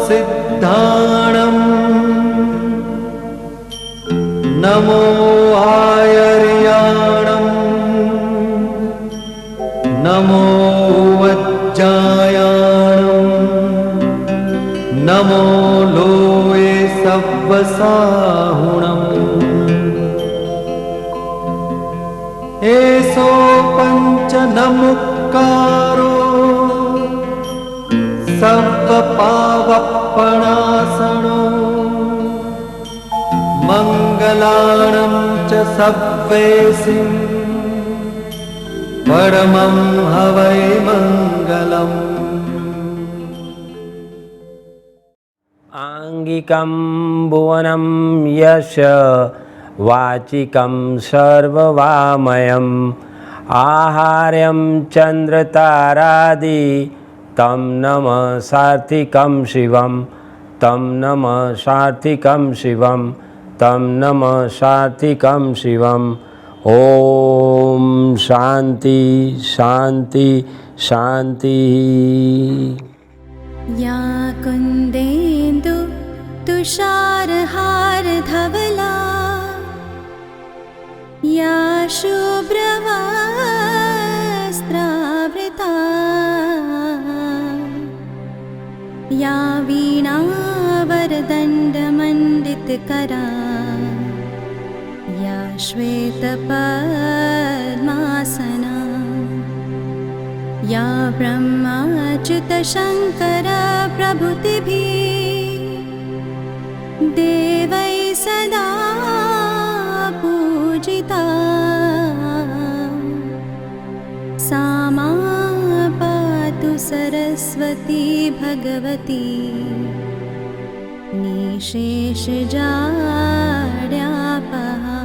सिद्धाणम् नमो आयर्याणम् नमो वज्जायाणम् नमो लोये सव्वसाहुणम् एसो पञ्चनमुक्कारो सव्वपावप्पणासनो मङ्गलाणं च सव्वेसिं परमं हवै मङ्गलम्। आंगिकं भुवनं यश वाचिकं सर्ववामयम् आहार्यं चन्द्रतारादि तं नमः सात्विकं शिवं तं नमः सात्विकं शिवं तं नमः सात्विकं शिवम्। ओम शांति शांति शांति। या कुन्देन्दु तुषारहार धवला या शुभ्रवस्त्रावृता या वीणावरदण्डमण्डितकरा या श्वेतपद्मासना या ब्रह्माच्युतशङ्कर प्रभृतिभिः देवैः सदा पूजिता सा मां पातु सरस्वती भगवती निशेषजाड्यापहा।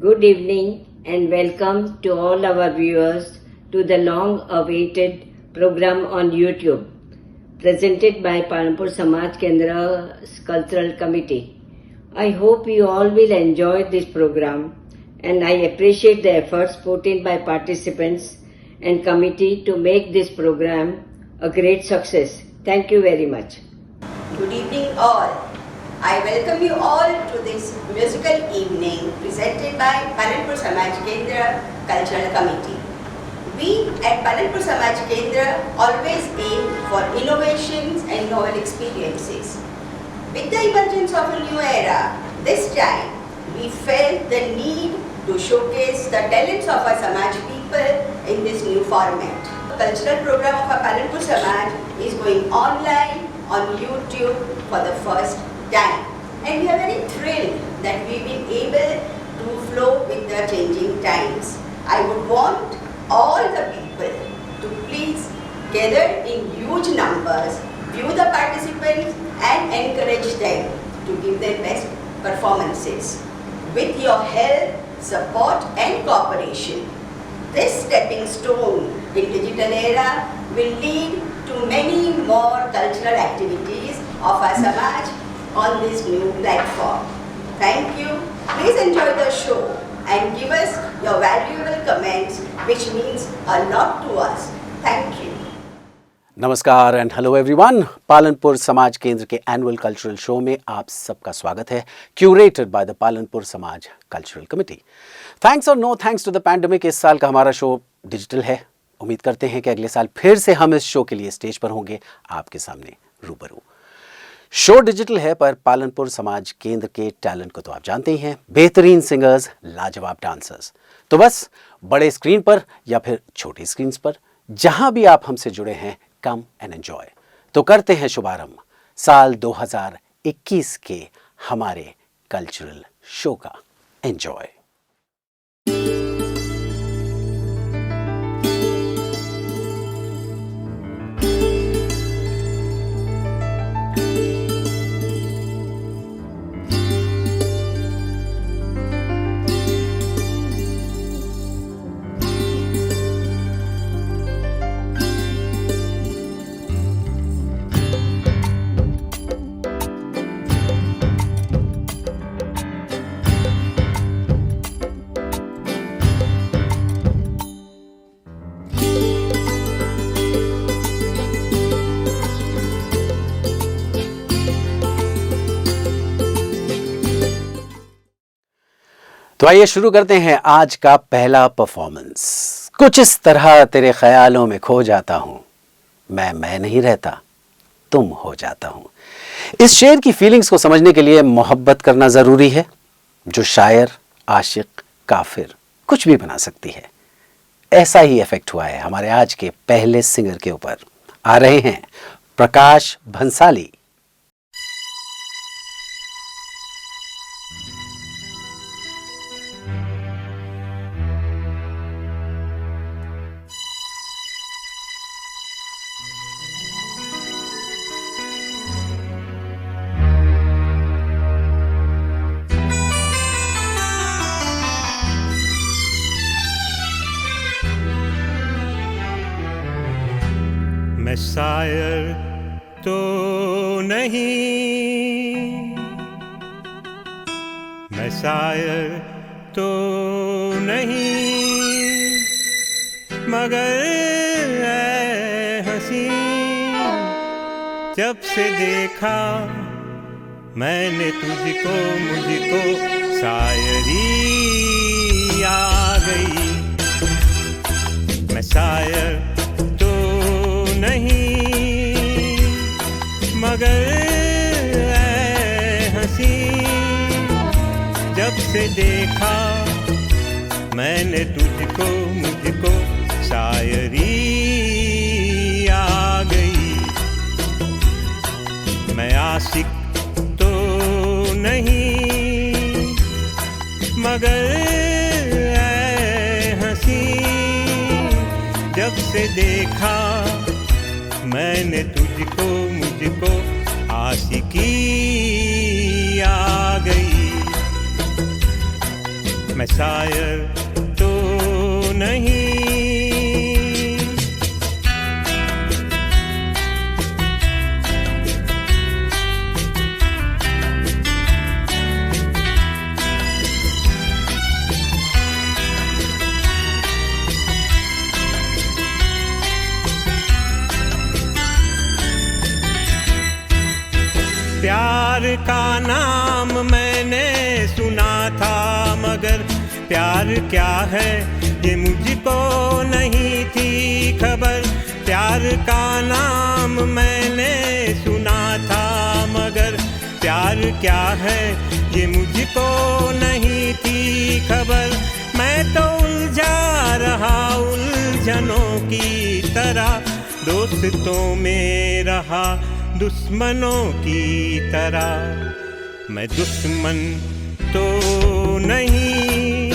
Good evening and welcome to all our viewers to the long-awaited program on YouTube presented by Palanpur Samaj Kendra's Cultural Committee. I hope you all will enjoy this program and I appreciate the efforts put in by participants and committee to make this program a great success. Thank you very much. Good evening all. I welcome you all to this musical evening presented by Palanpur Samaj Kendra Cultural Committee. We at Palanpur Samaj Kendra always aim for innovations and novel experiences. With the emergence of a new era, this time we felt the need to showcase the talents of our Samaj people in this new format. The cultural program of our Palanpur Samaj is going online on YouTube for the first time. And we are very thrilled that we've been able to flow with the changing times. I would want all the people to please gather in huge numbers, view the participants and encourage them to give their best performances. With your help, support and cooperation, this stepping stone in digital era will lead to many more cultural activities of our Samaj on this new platform. Thank you. Please enjoy the show and give us your valuable comments, which means a lot to us. Thank you. नमस्कार and hello everyone. Palanpur समाज केंद्र के annual cultural show में आप सबका स्वागत है, curated bye the Palanpur Samaj cultural committee. Thanks और no thanks to the pandemic, इस साल का हमारा शो डिजिटल है। उम्मीद करते हैं कि अगले साल फिर से हम इस शो के लिए स्टेज पर होंगे, आपके सामने रूबरू। शो डिजिटल है पर पालनपुर समाज केंद्र के टैलेंट को तो आप जानते ही हैं, बेहतरीन सिंगर्स, लाजवाब डांसर्स। तो बस बड़े स्क्रीन पर या फिर छोटी स्क्रीन पर जहां भी आप हमसे जुड़े हैं, कम एंड एंजॉय। तो करते हैं शुभारंभ साल 2021 के हमारे कल्चरल शो का। एंजॉय। तो आइए शुरू करते हैं आज का पहला परफॉर्मेंस। कुछ इस तरह तेरे ख्यालों में खो जाता हूं, मैं नहीं रहता, तुम हो जाता हूं। इस शेर की फीलिंग्स को समझने के लिए मोहब्बत करना जरूरी है, जो शायर, आशिक, काफिर कुछ भी बना सकती है। ऐसा ही इफेक्ट हुआ है हमारे आज के पहले सिंगर के ऊपर। आ रहे हैं प्रकाश भंसाली। मैं शायर तो नहीं, मैं शायर तो नहीं, मगर ऐ हंसी, जब से देखा मैंने तुझको, मुझको शायरी आ गई। मैं शायर नहीं, मगर ऐ हंसी, जब से देखा मैंने तुझको, मुझको शायरी आ गई। मैं आशिक तो नहीं, मगर ऐ हंसी, जब से देखा मैंने तुझको, मुझको आशिकी आ गई। मैं शायर तो नहीं। प्यार का नाम मैंने सुना था, मगर प्यार क्या है ये मुझको नहीं थी खबर। प्यार का नाम मैंने सुना था, मगर प्यार क्या है ये मुझको नहीं थी खबर। मैं तो उलझा रहा उलझनों की तरह, दोस्तों में रहा दुश्मनों की तरह। मैं दुश्मन तो नहीं,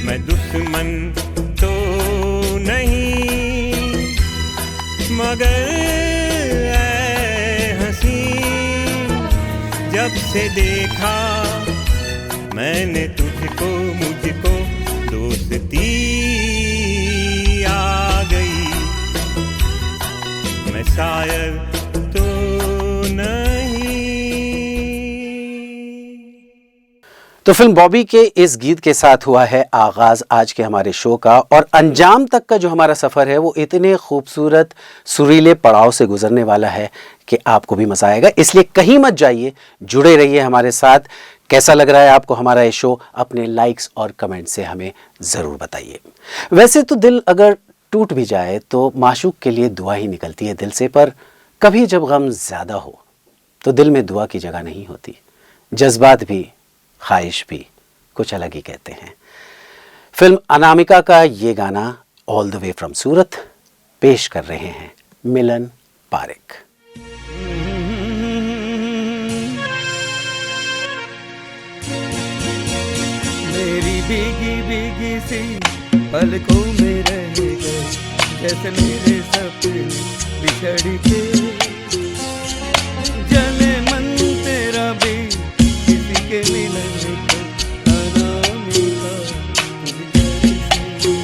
मैं दुश्मन तो नहीं, मगर ऐ हंसी, जब से देखा मैंने तुझको, मुझको दोस्ती आ गई। मैं शायर तो नहीं। तो फिल्म बॉबी के इस गीत के साथ हुआ है आगाज आज के हमारे शो का, और अंजाम तक का जो हमारा सफर है वो इतने खूबसूरत सुरीले पड़ाव से गुजरने वाला है कि आपको भी मजा आएगा। इसलिए कहीं मत जाइए, जुड़े रहिए हमारे साथ। कैसा लग रहा है आपको हमारा ये शो? अपने लाइक्स और कमेंट से हमें ज़रूर बताइए। वैसे तो दिल अगर टूट भी जाए तो माशूक के लिए दुआ ही निकलती है दिल से, पर कभी जब गम ज़्यादा हो तो दिल में दुआ की जगह नहीं होती। जज्बात भी, ख्वाहिश भी कुछ अलग ही कहते हैं। फिल्म अनामिका का ये गाना ऑल द वे फ्रॉम सूरत पेश कर रहे हैं मिलन पारेख। मेरी भीगी भीगी सी पलकों में रह गए, जैसे मेरे सपने बिछड़ के। जले मन तेरा भी किसी के मिलन को, अनामिका तुझ जैसी।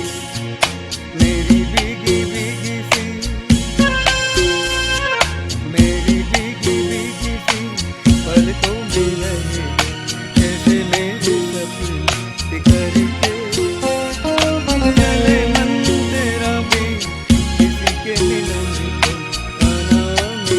मेरी भीगी भीगी सी, मेरी भीगी भीगी सी पलकों में रह गए, जैसे मेरे सपने बिखर के। जले मन तेरा भी किसी के मिलन को, अनामिका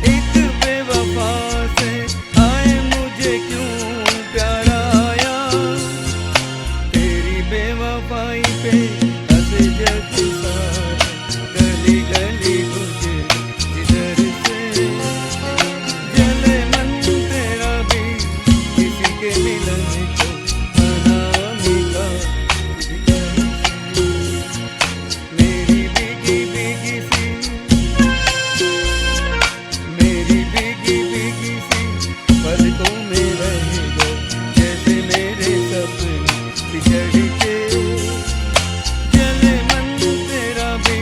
एक बेवफा से आए मुझे क्यों प्यार आया, तेरी बेवफाई पे हंसे जग सारे, गली गली तुझे जिधर से जले मन तेरा भी किसी के मिलन को अनामी का जिक्र से। मेरी भीगी भीगी सी, मेरी भीगी भीगी सी पलकों में रह गए, जैसे मेरे सपने बिछड़ के जले मन तेरा भी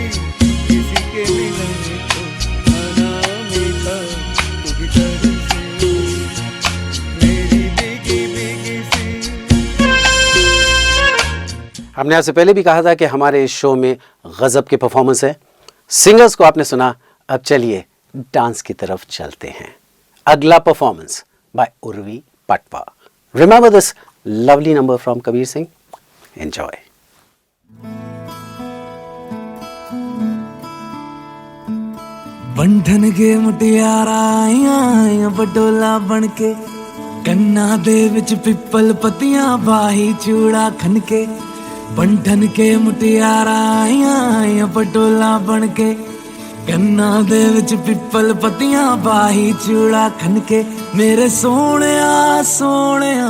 किसी के मिलन को अनामी था तू भीतर से। मेरी भीगी भीगी सी। हमने आपसे पहले भी कहा था कि हमारे इस शो में गजब के परफॉर्मेंस है। सिंगर्स को आपने सुना, अब चलिए डांस की तरफ चलते हैं। अगला performance by Urvi Patwa. Remember this lovely number from Kabir Singh. Enjoy. बंधन के मुटियारा आईਆਂ बडोला बन के, ਕੰਨਾਂ ਦੇ ਵਿੱਚ ਪਿੱਪਲ ਪੱਤੀਆਂ ਬਾਹੀ ਚੂੜਾ ਖਨ ਕੇ। बंधन के मुटियारा आईਆਂ बडोला बन के, ਕੰਨਾਂ ਦੇ ਵਿੱਚ ਪਿੱਪਲ ਪੱਤੀਆਂ ਬਾਹੀ ਚੂੜਾ ਖਨ ਕੇ। ਮੇਰੇ ਸੋਹਣਿਆ ਸੋਹਣਿਆ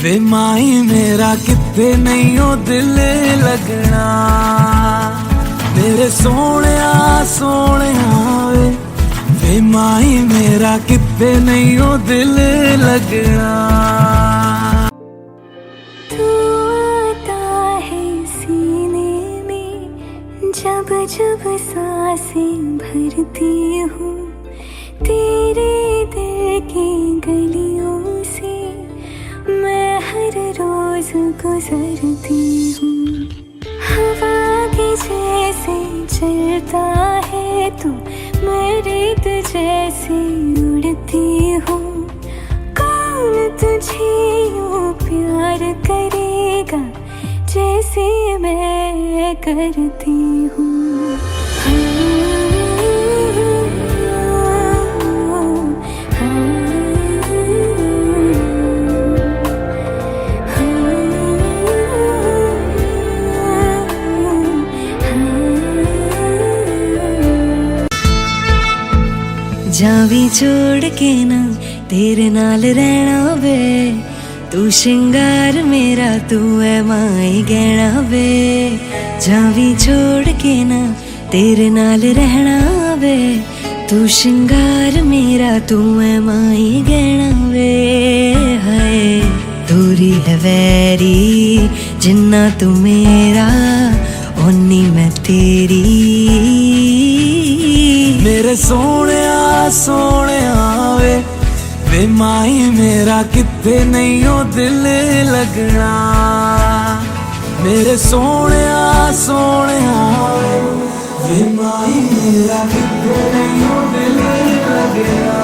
ਵੇ ਮਾਈ ਮੇਰਾ ਕਿੱਥੇ ਨਹੀਂ ਉਹ ਦਿਲ ਲੱਗਣਾ। मेरे सोहणिया सोहणिया वे माई मेरा किते नहीं ओ दिल लगना। तू आता है सीने में जब जब सांसें भरती हूँ, तेरे दिल की गलियों से मैं हर रोज गुजरती हूँ। हवा के जैसे चलता है तू, मैं रेत जैसे उड़ती हूँ। कौन तुझे यूँ प्यार करेगा जैसे मैं करती हूँ। जावी छोड़ के ना तेरे नाल रहना वे, तू श्रृंगार मेरा तू है माई गहना वे। जावी छोड़ के ना तेरे नाल रहना वे, तू श्रृंगार मेरा तू है माई गहना वे। हाय दूरी है वैरी जिन्ना तू मेरा ओनी मैं तेरी। मेरे सोहणिया सोहणिया वे माई मेरा किते नहीं ओ दिल लगना। मेरे सोहणिया सोहणिया वे माई मेरा किते नहीं ओ दिल लगना।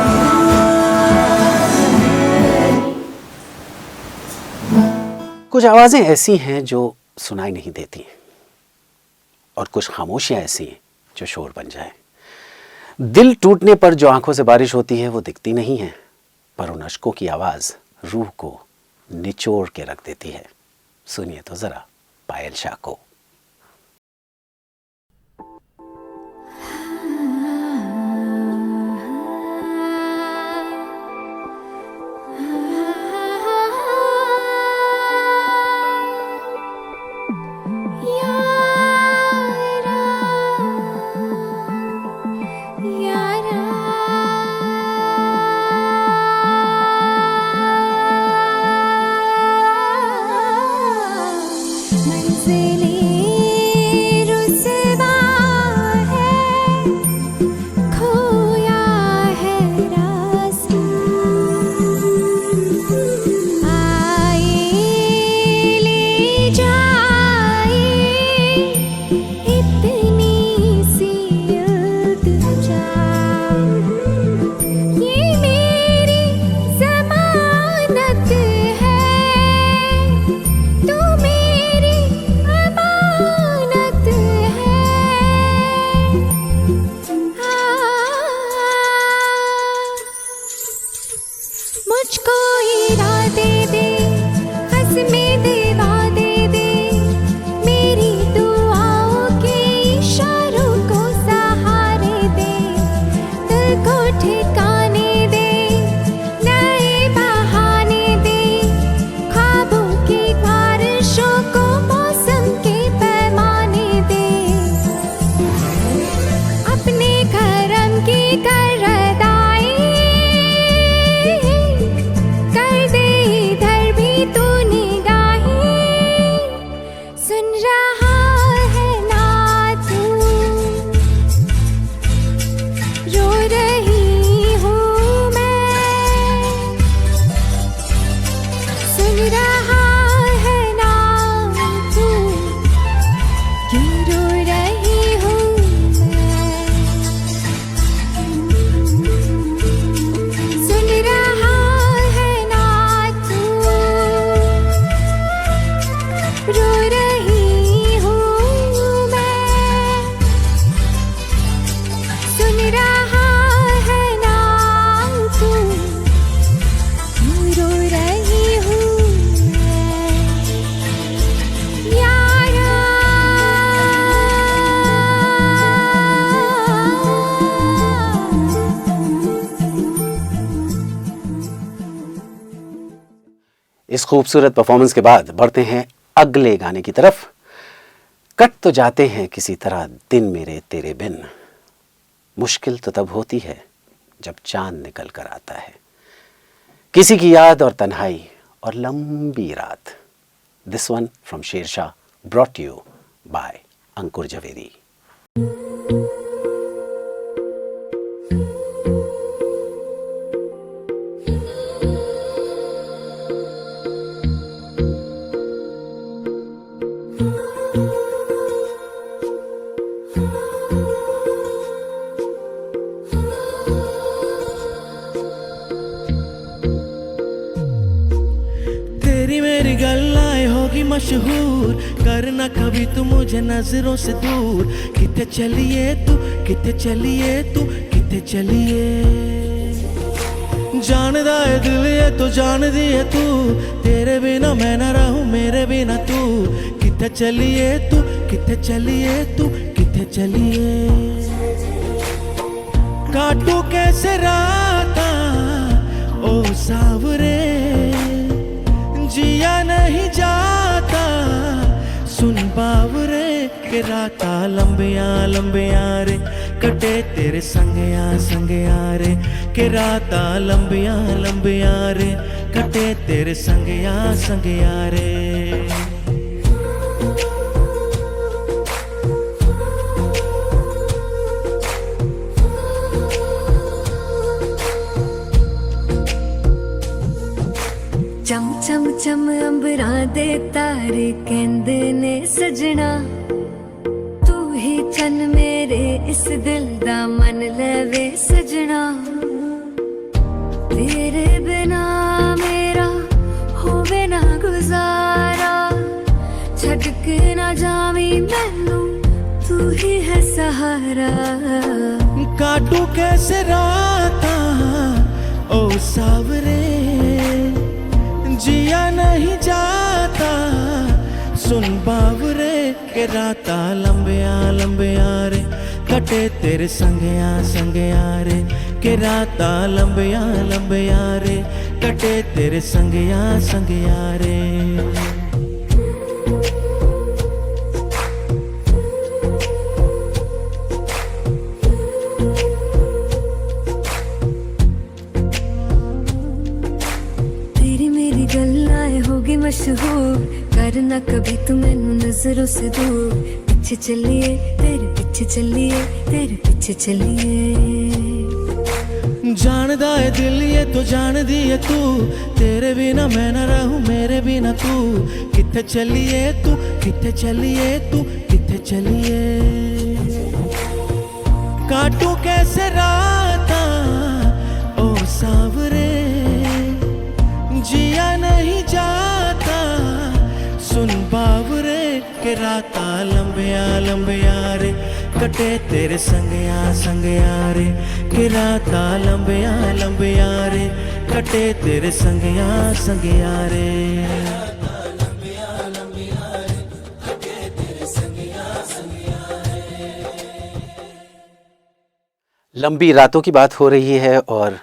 कुछ आवाजें ऐसी हैं जो सुनाई नहीं देती और कुछ खामोशियां ऐसी हैं जो शोर बन जाए। दिल टूटने पर जो आंखों से बारिश होती है वो दिखती नहीं है, पर उन अश्कों की आवाज रूह को निचोड़ के रख देती है। सुनिए तो जरा पायल शाह को। मंजिलें बन रहा है नाम तू रो रही हूँ मैं यारा। इस खूबसूरत परफॉर्मेंस के बाद बढ़ते हैं अगले गाने की तरफ। कट तो जाते हैं किसी तरह दिन मेरे तेरे बिन, मुश्किल तो तब होती है जब चांद निकल कर आता है, किसी की याद और तन्हाई और लंबी रात। This one from Shershaah, brought you by Ankur Javeri. तेरी मेरी गल्लाएं होगी मशहूर, करना कभी तू मुझे नजरों से दूर। किथे चलिए तू, किथे चलिए तू, किथे चलिए। जानदा है दिल ये तो जान दिए तू, तेरे बिना मैं ना रहूं मेरे बिना तू। किथे चलिए तू, किथे चलिए तू, किथे चलिए। काटू कैसे राता ओ सावरे, जिया नहीं जाता सुन बावरे। के राता लंबिया लंबिया रे, कटे तेरे संगया संगया रे। के राता लंबिया लंबिया रे, कटे तेरे संगया संगया रे। चम चम चम अंबरां दे तारे कहंदे ने सजना, तू ही चन मेरे इस दिल दा मन लवे सजना। तेरे बिना मेरा होवे ना गुजारा, छड़ के ना जावी मैनू तू ही है सहारा। काटू कैसे राता ओ सावरे, जिया नहीं जाता सुन बावरे। के राता लंबिया लंबिया रे, कटे तेरे संगया संगया रे। के राता लंबिया लंबिया रे, कटे तेरे संगया संगया रे। होगी मशहूर, करना कभी तू मैनू नजरों से दूर। पीछे चलिए तेरे पीछे चलिए, तेरे पीछे चलिए। जानदा है दिल ये तो जान दिए तू, तेरे बिना मैं ना रहूं मेरे बिना तू। किथे चलिए तू, किथे चलिए तू, किथे चलिए। काटू कैसे राता ओ सावरे, जिया नहीं जाता सुन बावरे। के राता लंबिया लंबिया रे, कटे तेरे संगया संगया रे। के राता लंबिया लंबिया रे, कटे तेरे संगया संगया रे। लंबी रातों की बात हो रही है और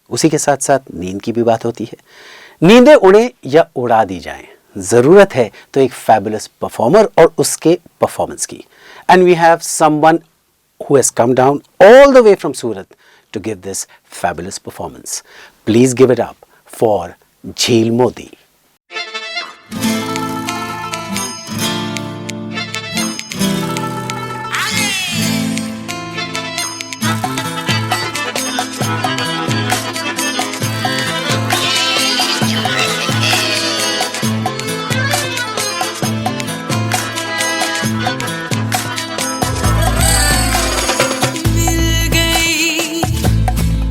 उसी के साथ साथ नींद की भी बात होती है। नींदें उड़े या उड़ा दी जाएं, ज़रूरत है तो एक फैबुलस परफॉर्मर और उसके परफॉर्मेंस की। And we have someone who has come down all the way from Surat to give this fabulous performance. Please give it up for Jheel Modi.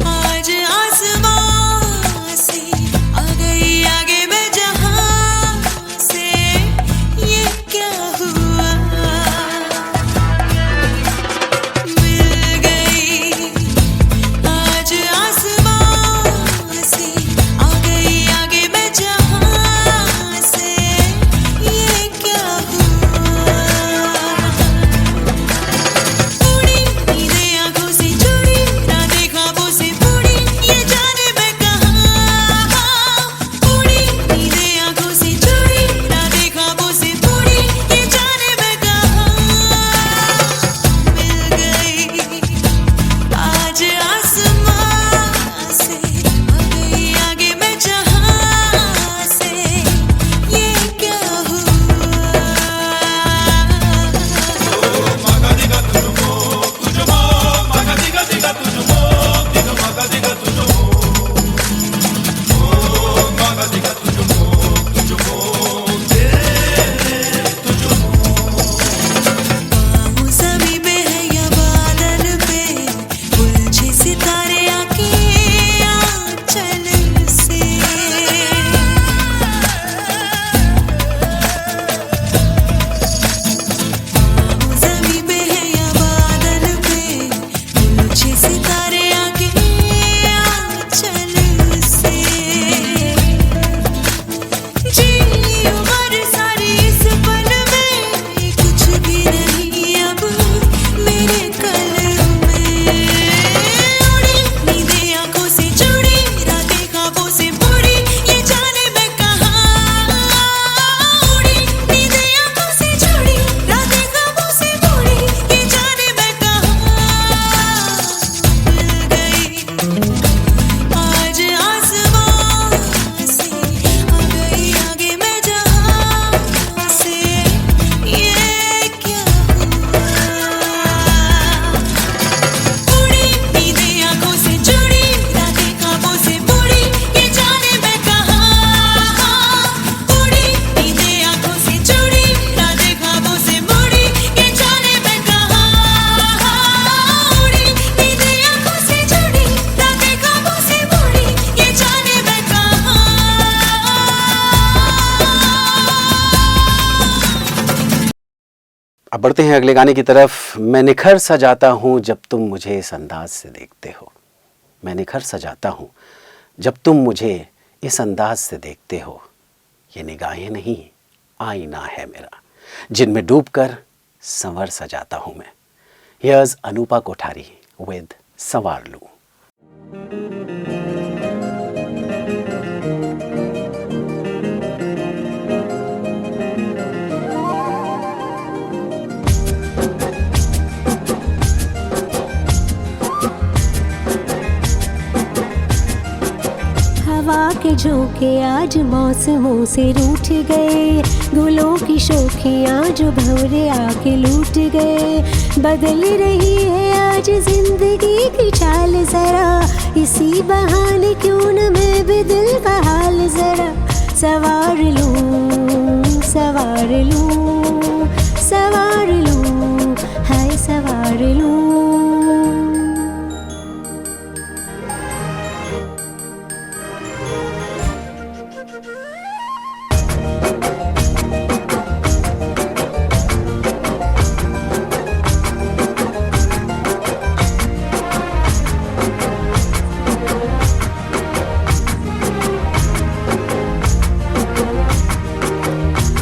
आज आसमां से आ गई आगे मैं ज़मीं पे है या बादल पे उलझे सितारे आके आंचल से ज़मीं पे है या बादल पे उलझे सितारे आके आंचल से जी उम्र सारी इस पल में कुछ भी नहीं अब मेरे कलम में उड़ी नींदें आंखों से जुड़ी रातें ख्वाबों से बुरी ये जाने मैं कहाँ उड़ी नींदें आंखों से जुड़ी रातें ख्वाबों से बुरी ये जाने मैं कहाँ मिल गई आज आसमां से आ गई आगे मैं जहाँ से ये क्या हुआ उड़ी नींदें आंखों से जुड़ी रातें ख्वाबों से बुरी ये जाने मैं कहाँ उड़ी नींदें आंखों से जुड़ी रातें ख्वाबों से बुरी ये जाने मैं कहाँ उड़ी नींदें आंखों से जुड़ी रातें ख्वाबों से बुरी ये जाने मैं कहाँ। अब बढ़ते हैं अगले गाने की तरफ। मैं निखर सा जाता हूँ जब तुम मुझे इस अंदाज से देखते हो। मैं निखर सा जाता हूँ जब तुम मुझे इस अंदाज से देखते हो। ये निगाहें नहीं आईना है मेरा, जिनमें डूबकर संवर सा जाता हूँ मैं। हियर्स अनूपा कोठारी विद संवार लूं। हवा के झोंके आज मौसमों से रूठ गए, गुलों की शोखियाँ जो भंवरे आके लूट गए। बदल रही है आज जिंदगी की चाल जरा, इसी बहाने क्यों न मैं भी दिल का हाल जरा सवार लूं, सवार लूं, सवार लूं, हाय सवार लूं।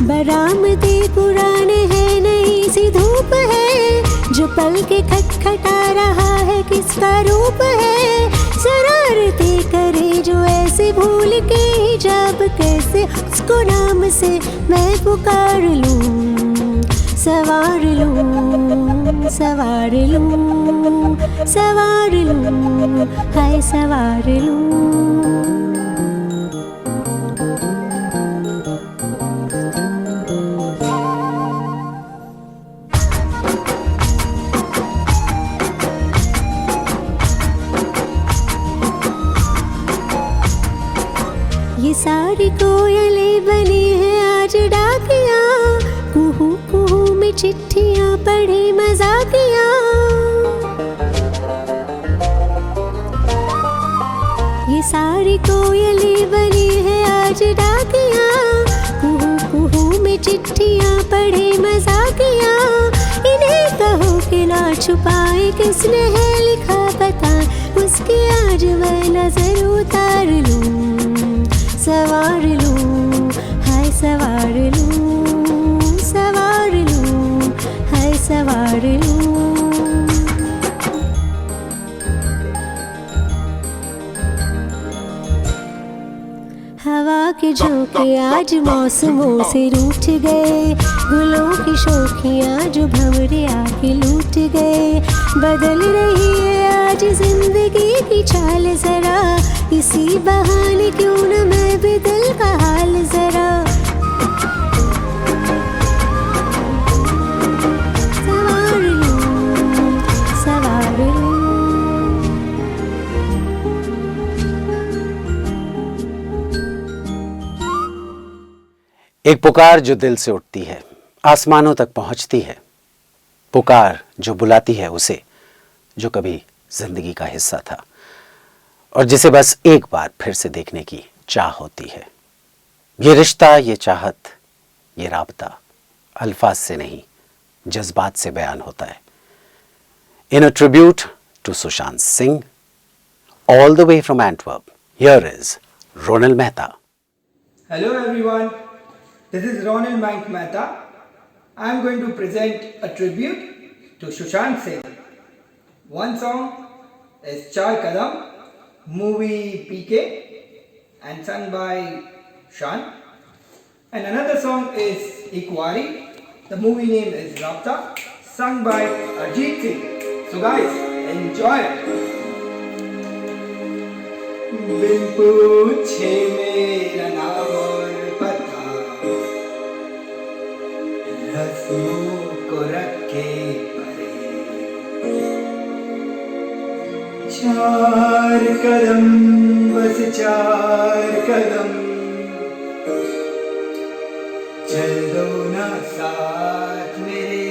बरामदे पुराने हैं, नई सी धूप है, जो पल के खटखटा रहा है किसका रूप है। शरारतें करे जो ऐसे भूल के हिजाब, कैसे उसको नाम से मैं पुकार लूं, सवार लूं, सवार लूं, सवार लूं, हाय सवार लूं। ये सारी कोयलें बनी हैं आज डाकियाँ, कुहू कुहू में चिट्ठियाँ पढ़ी मजाकियाँ। ये सारी कोयलें बनी हैं आज डाकियाँ, कुहू कुहू में चिट्ठियाँ पढ़ी मजाकियाँ। इन्हें कहो कि ना छुपाए किसने है लिखा बता, उसकी आज मैं नजर उतार लूं, सवार लूं, हाय सवार लूं, सवार लूं, हाय सवार लूं। हवा के झोंके आज मौसमों से रूठ गए, गुलों की शोखियाँ जो भंवरे आके लूट गए। बदल रही है आज जिंदगी की चाल जरा, इसी बहाने क्यों न मैं भी दिल का हाल जरा सवार लूं, सवार लूं। एक पुकार जो दिल से उठती है, आसमानों तक पहुंचती है, पुकार जो बुलाती है उसे जो कभी जिंदगी का हिस्सा था और जिसे बस एक बार फिर से देखने की चाह होती है। ये रिश्ता, ये चाहत, ये राबता अल्फाज से नहीं जज्बात से बयान होता है। In a tribute to Sushant Singh, all the way from Antwerp, here is Ronald Mehta. Hello everyone, this is Ronald Mike Mehta. I am going to present a tribute to Sushant Singh. One song is Char Kadam, movie PK, and sung by Shan. And another song is Ikwari, the movie name is Rabta, sung by Arjit Singh. So guys, enjoy it. बिन पूछे मेरा नाम और पता, रस्मों को रखे परे, चार कदम, बस चार कदम, चल दो ना साथ मेरे।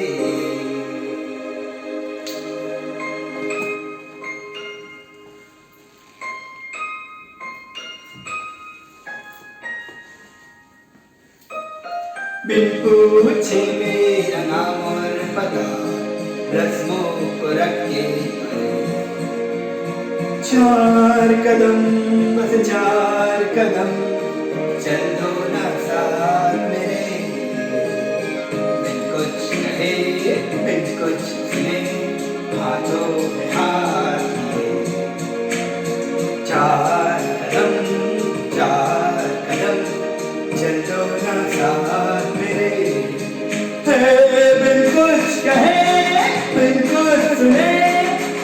बिन पूछे मेरा नाम और पता, रस्मों को रखे चार कदम, बस चार कदम, चल दो ना साथ मेरे। बिन कुछ कहे, बिन कुछ सुने, हाथों में हाथ लिए, चार कदम, चल दो ना साथ मेरे। बिन कुछ कहे, बिन कुछ सुने,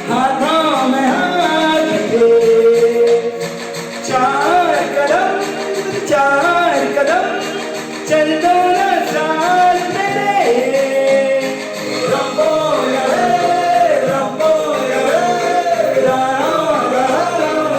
हाथों में हाथ लिए, चार कदम, चल दो ना साथ मेरे। रंबो रे, रंबो रे, रंबो रे।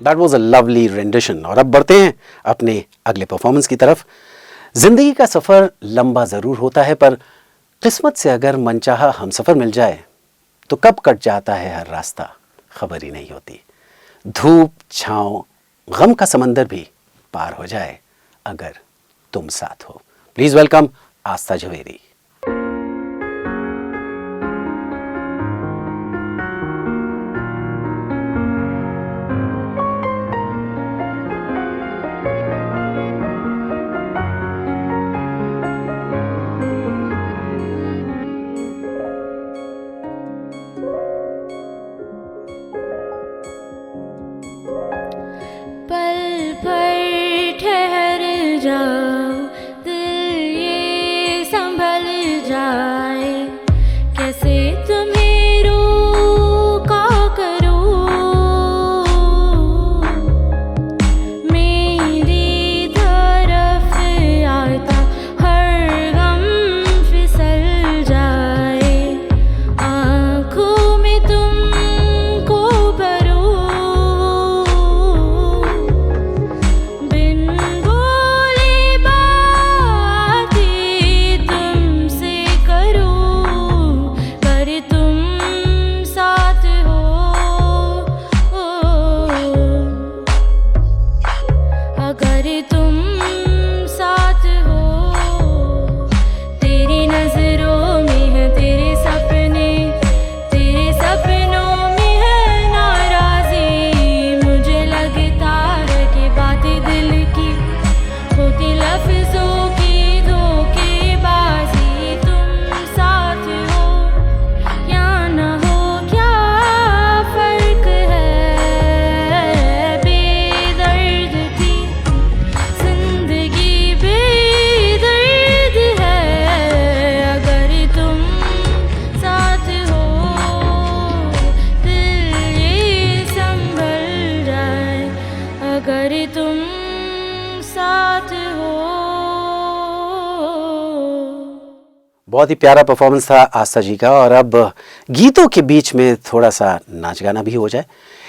That was a lovely rendition. और अब बढ़ते हैं अपने अगले परफॉर्मेंस की तरफ। जिंदगी का सफ़र लंबा ज़रूर होता है, पर किस्मत से अगर मनचाहा हम सफ़र मिल जाए तो कब कट जाता है हर रास्ता खबर ही नहीं होती। धूप, छाँव, गम का समंदर भी पार हो जाए अगर तुम साथ हो। प्लीज़ वेलकम आस्था झवेरी। पल पर ठहर जाओ, दिल ये अगर तुम साथ हो। बहुत ही प्यारा परफॉर्मेंस था आस्था जी का। और अब गीतों के बीच में थोड़ा सा नाच गाना भी हो जाए।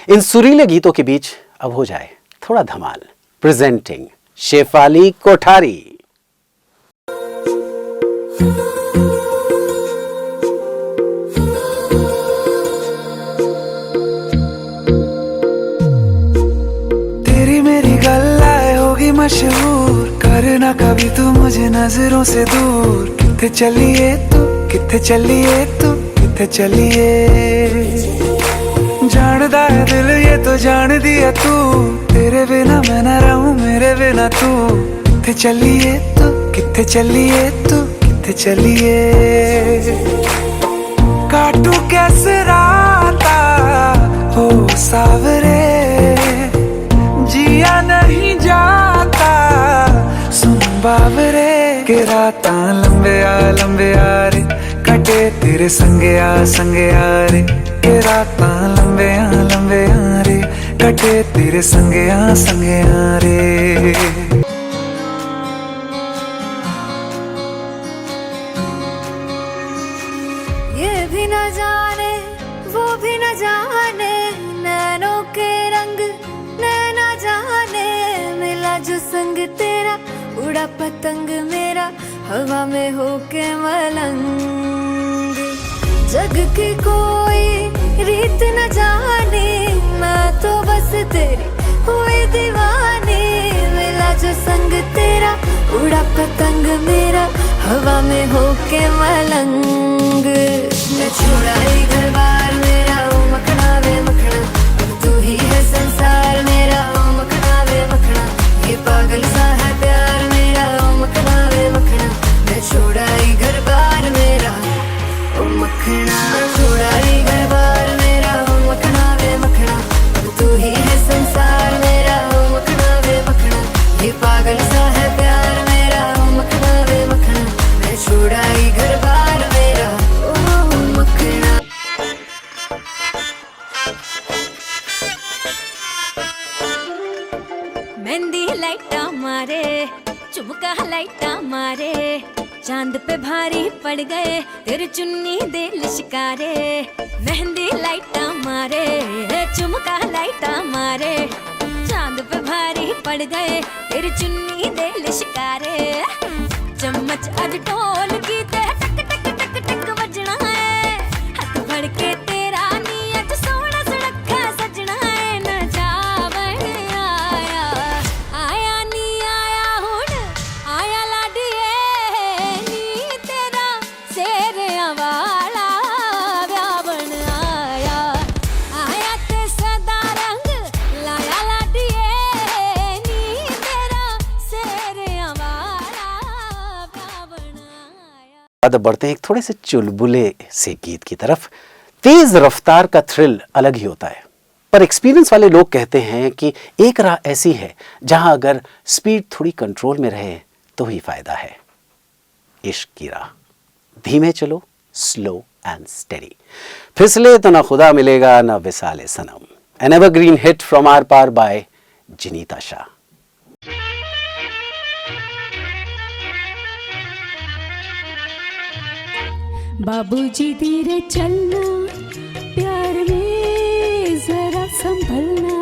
इन सुरीले गीतों के बीच अब हो जाए थोड़ा धमाल। प्रेजेंटिंग शेफाली कोठारी। तेरी मेरी गल्लाए होगी मशहूर, करना कभी तू मुझे नजरों से दूर। किथे चलिए तू, किथे चलिए तू, किथे चलिए। जानदा है दिल ये तो जान दिया तू, तेरे बिना मैं न रहूं मेरे बिना तू। किथे चलिए तू, किथे चलिए तू, किथे चलिए। काटू कैसे राता हो सावरे, जिया नहीं जाता सुन बाबरे। के राता लंबे आ रे, कटे तेरे संगे आ रे। के राता लंबे आ रे, कटे तेरे संगे आ रे। ये भी न जाने वो भी न जाने, नैनों के रंग नैना जाने। मिला जो संग तेरा उड़ा पतंग मेरा, हवा में होके मलंग। जग की कोई रीत न जाने, मैं तो बस तेरी हुई दीवानी। मिला जो संग तेरा उड़ा पतंग मेरा, हवा में होके मलंग। मैं छोड़ा ही घर बार मेरा, ओ मखना वे मखना। अब तू ही है संसार मेरा, ओ मखना वे मखना। ये पागल सा है प्यार मेरा, ओ मखना वे मखना। मैं छोड़ा ही घर बार मेरा, ओ मखना। छोड़ा ही घर बार मेरा, ओ मखना वे मखना। अब तू ही है संसार मेरा, ओ मखना वे मखना। ये पागल सा है प्यार मेरा, ओ मखना वे मखना। मैं छोड़ा ही घर बार मेरा, ओ मखना। मेहंदी लाइटा मारे, चुमका लाइटा मारे। चांद पे भारी पड़ गए तेरे चुन्नी दे लिशकारे। मेहंदी लाइटा मारे, चुमका लाइटा मारे। चांद पे भारी पड़ गए तेरे चुन्नी दे लिशकारे। चम्मच अज ढोल की ते टक टक टक टक बजना है। हाथ फड़ के तेरा नी अज सोहना सुनखा सजना है। न जावन आया, आया नी आया हुण, आया लाडिए नी तेरा सेरिया वाला व्यावन आया। आया ते सदा रंग लाया लाडिए नी तेरा सेरिया वाला व्यावन आया। अब बढ़ते हैं एक थोड़े से चुलबुले से गीत की तरफ। तेज रफ्तार का थ्रिल अलग ही होता है, पर एक्सपीरियंस वाले लोग कहते हैं कि एक राह ऐसी है जहां अगर स्पीड थोड़ी कंट्रोल में रहे तो ही फायदा है। इश्क की राह, धीमे चलो, स्लो एंड स्टेडी। फिसले तो ना खुदा मिलेगा ना विसाले सनम। An evergreen hit from Aar Paar by Jinita Shah. बाबूजी धीरे चलना, प्यार में जरा संभलना।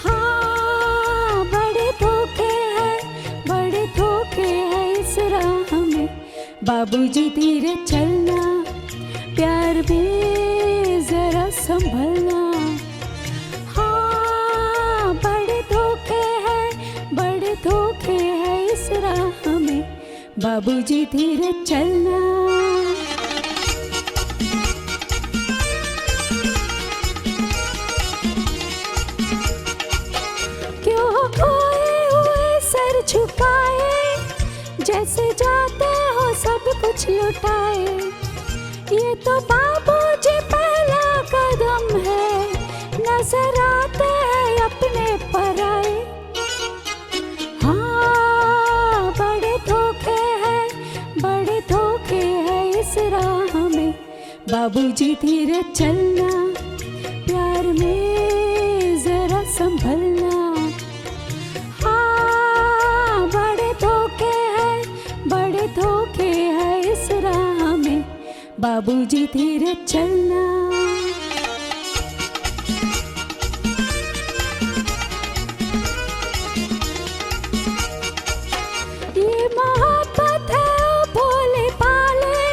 हाँ बड़े धोखे हैं इस राह में। बाबूजी धीरे चलना, प्यार में जरा संभलना। हाँ बड़े धोखे हैं इस राह में। बाबूजी धीरे चलना। क्यों खोए हुए सर झुकाए, जैसे जाते हो सब कुछ लुटाए। ये तो बाबूजी पहला कदम है, नजर आते हैं अपने पराए। हाँ बड़े धोखे हैं इस राह में। बाबूजी धीरे चलना, प्यार में जरा संभलना। बाबूजी धीरे चलना। ये मोहब्बत है ओ भोले पाले,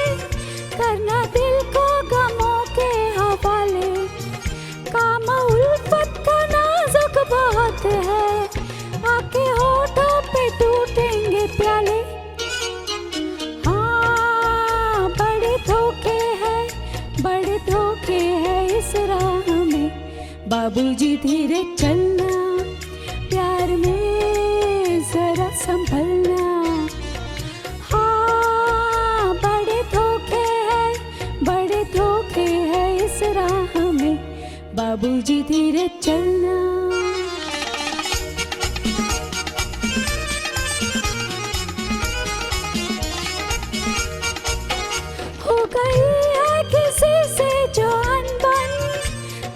करना दिल को गमों के हवाले। काम उल्फत का नाजुक बहुत है, आके होठों पे टूटेंगे प्याले। हाँ बड़े धोखे हैं इस राह में, बाबूजी धीरे चलना, प्यार में जरा संभलना। हाँ बड़े धोखे हैं इस राह में, बाबूजी धीरे चलना। हो गई है किसी से जो अनबन,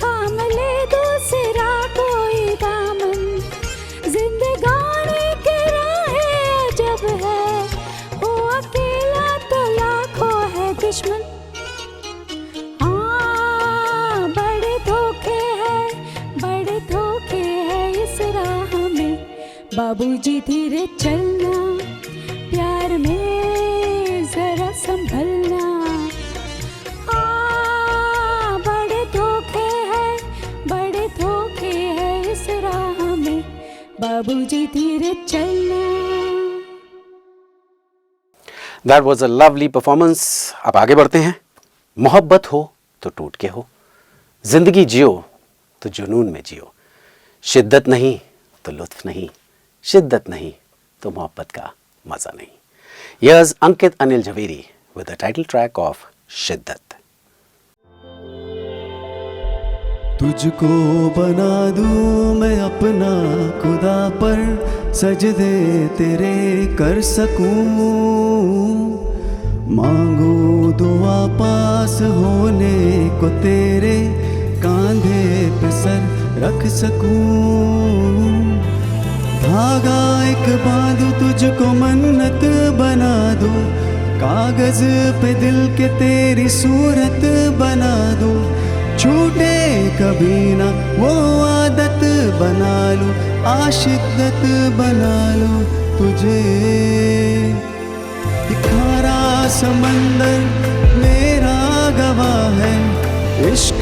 काम ले दूसरा कोई दामन। जिंदगानी के राहें अजब है, वो अकेला तो लाखों है दुश्मन। हाँ बड़े धोखे हैं इस राह में, बाबूजी धीरे चलना, प्यार में जरा संभलना। हाँ बड़े धोखे हैं इस राह में, बाबूजी धीरे चलना। That was a lovely performance. अब आगे बढ़ते हैं। मोहब्बत हो तो टूट के हो, जिंदगी जियो तो जुनून में जियो, शिद्दत नहीं तो लुत्फ नहीं, शिद्दत नहीं तो मोहब्बत का मजा नहीं। Here's Ankit Anil Jhaveri with the title track of शिद्दत। तुझको बना दूं मैं अपना खुदा पर, सजदे तेरे कर सकूं, मांगू दुआ पास होने को तेरे, कांधे पे सर रख सकूं। धागा एक बांधू तुझको मन्नत बना दूं, कागज पे दिल के तेरी सूरत बना दूं। छूटे कभी ना वो आदत बना लूं, आशिद्दत बना लूं तुझे। खारा समंदर मेरा गवाह है, इश्क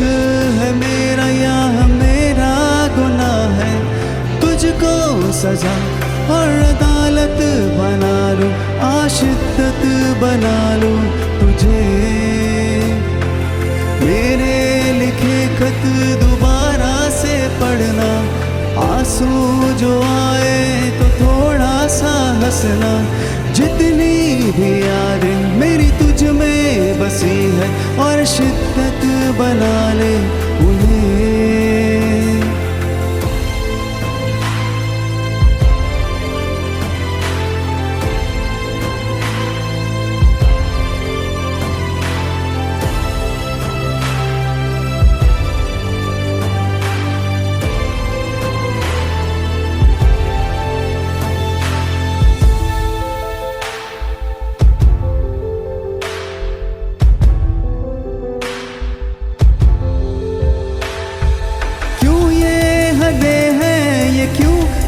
है मेरा या मेरा गुनाह है। तुझको सजा और अदालत बना लूं, आशिद्दत बना लूं तुझे। मेरे लिखे खत दोबारा से पढ़ना, आंसू जो आए तो थोड़ा सा हंसना। जितनी भी यादें मेरी तुझ में बसी है, और शिद्दत बना ले उन्हें।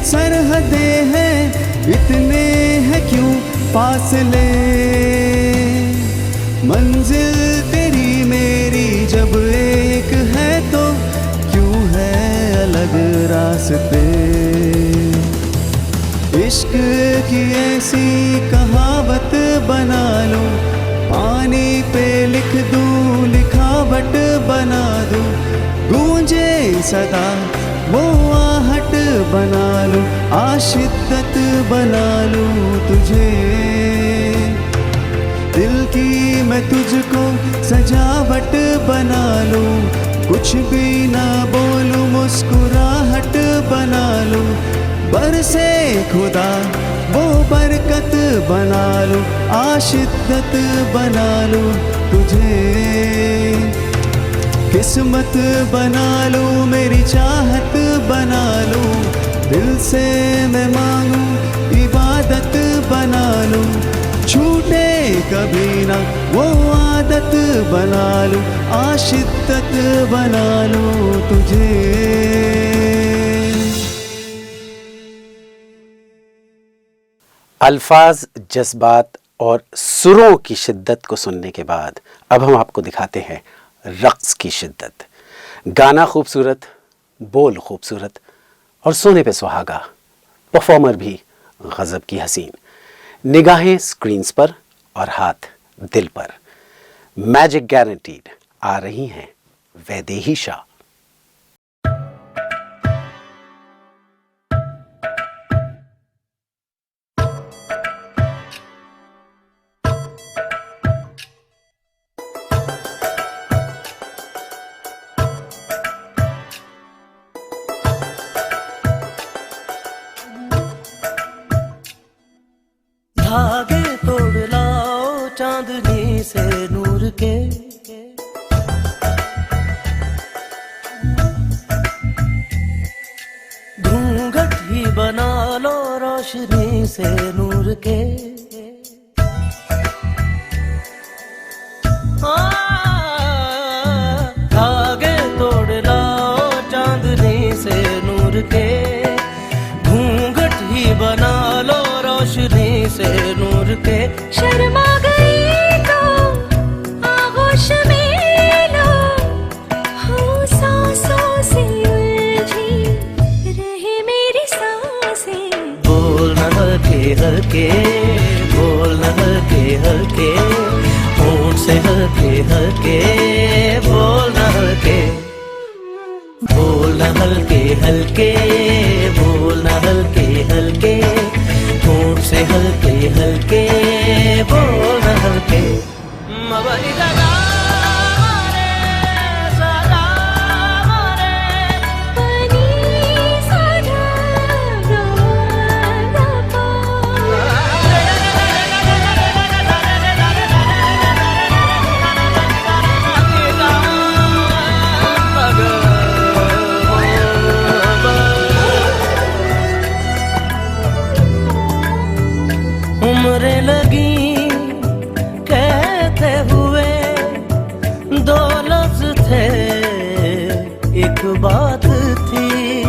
सरहदें हैं इतने हैं क्यों फासले, मंजिल तेरी मेरी जब एक है तो क्यों है अलग रास्ते। इश्क की ऐसी कहावत बना लूं, पानी पे लिख दूं लिखावट बना दूं। गूंजे सदा वो आहट बना लूं, आशिद्दत बना लूं तुझे। दिल की मैं तुझको सजावट बना लूं, कुछ भी ना बोलूं मुस्कुराहट बना लूं। बरसे खुदा वो बरकत बना लूं, आशिद्दत बना लूं तुझे। किस्मत बना लूं मेरी चाहत बना लूं, दिल से मैं मांगूं इबादत बना लूं। छूटे कभी ना वो आदत बना लूं, आशिद्दत बना लूं तुझे। अल्फाज, जज्बात और सुरों की शिद्दत को सुनने के बाद अब हम आपको दिखाते हैं रक्स की शिद्दत। गाना खूबसूरत, बोल खूबसूरत और सोने पे सुहागा, परफॉर्मर भी गजब की हसीन, निगाहें स्क्रीन्स पर और हाथ दिल पर। Magic guaranteed. आ रही हैं वैदेही शाह। धागे तोड़ लाओ चांदनी से नूर के, घूंघट ही बना लो रोशनी से नूर के। धागे तोड़ लाओ चांदनी से नूर के, घूंघट ही बना लो रोशनी से नूर के। शर्मा गई तो आगोश में लो, हो सांसों से उलझी रहे मेरी सांसें। बोल न हल्के हल्के, बोल न हल्के हल्के, होंठ से हल्के हल्के, बोल न हल्के, बोल न हल्के हल्के, बोल न हल्के हल्के, होंठ से हल्के हल्के, बोल न हल्के। मबरी दादा मारे, सदा मारे, पानी साढ़ा उम्रें लगी कहते हुए, दो लफ्ज थे एक बात थी।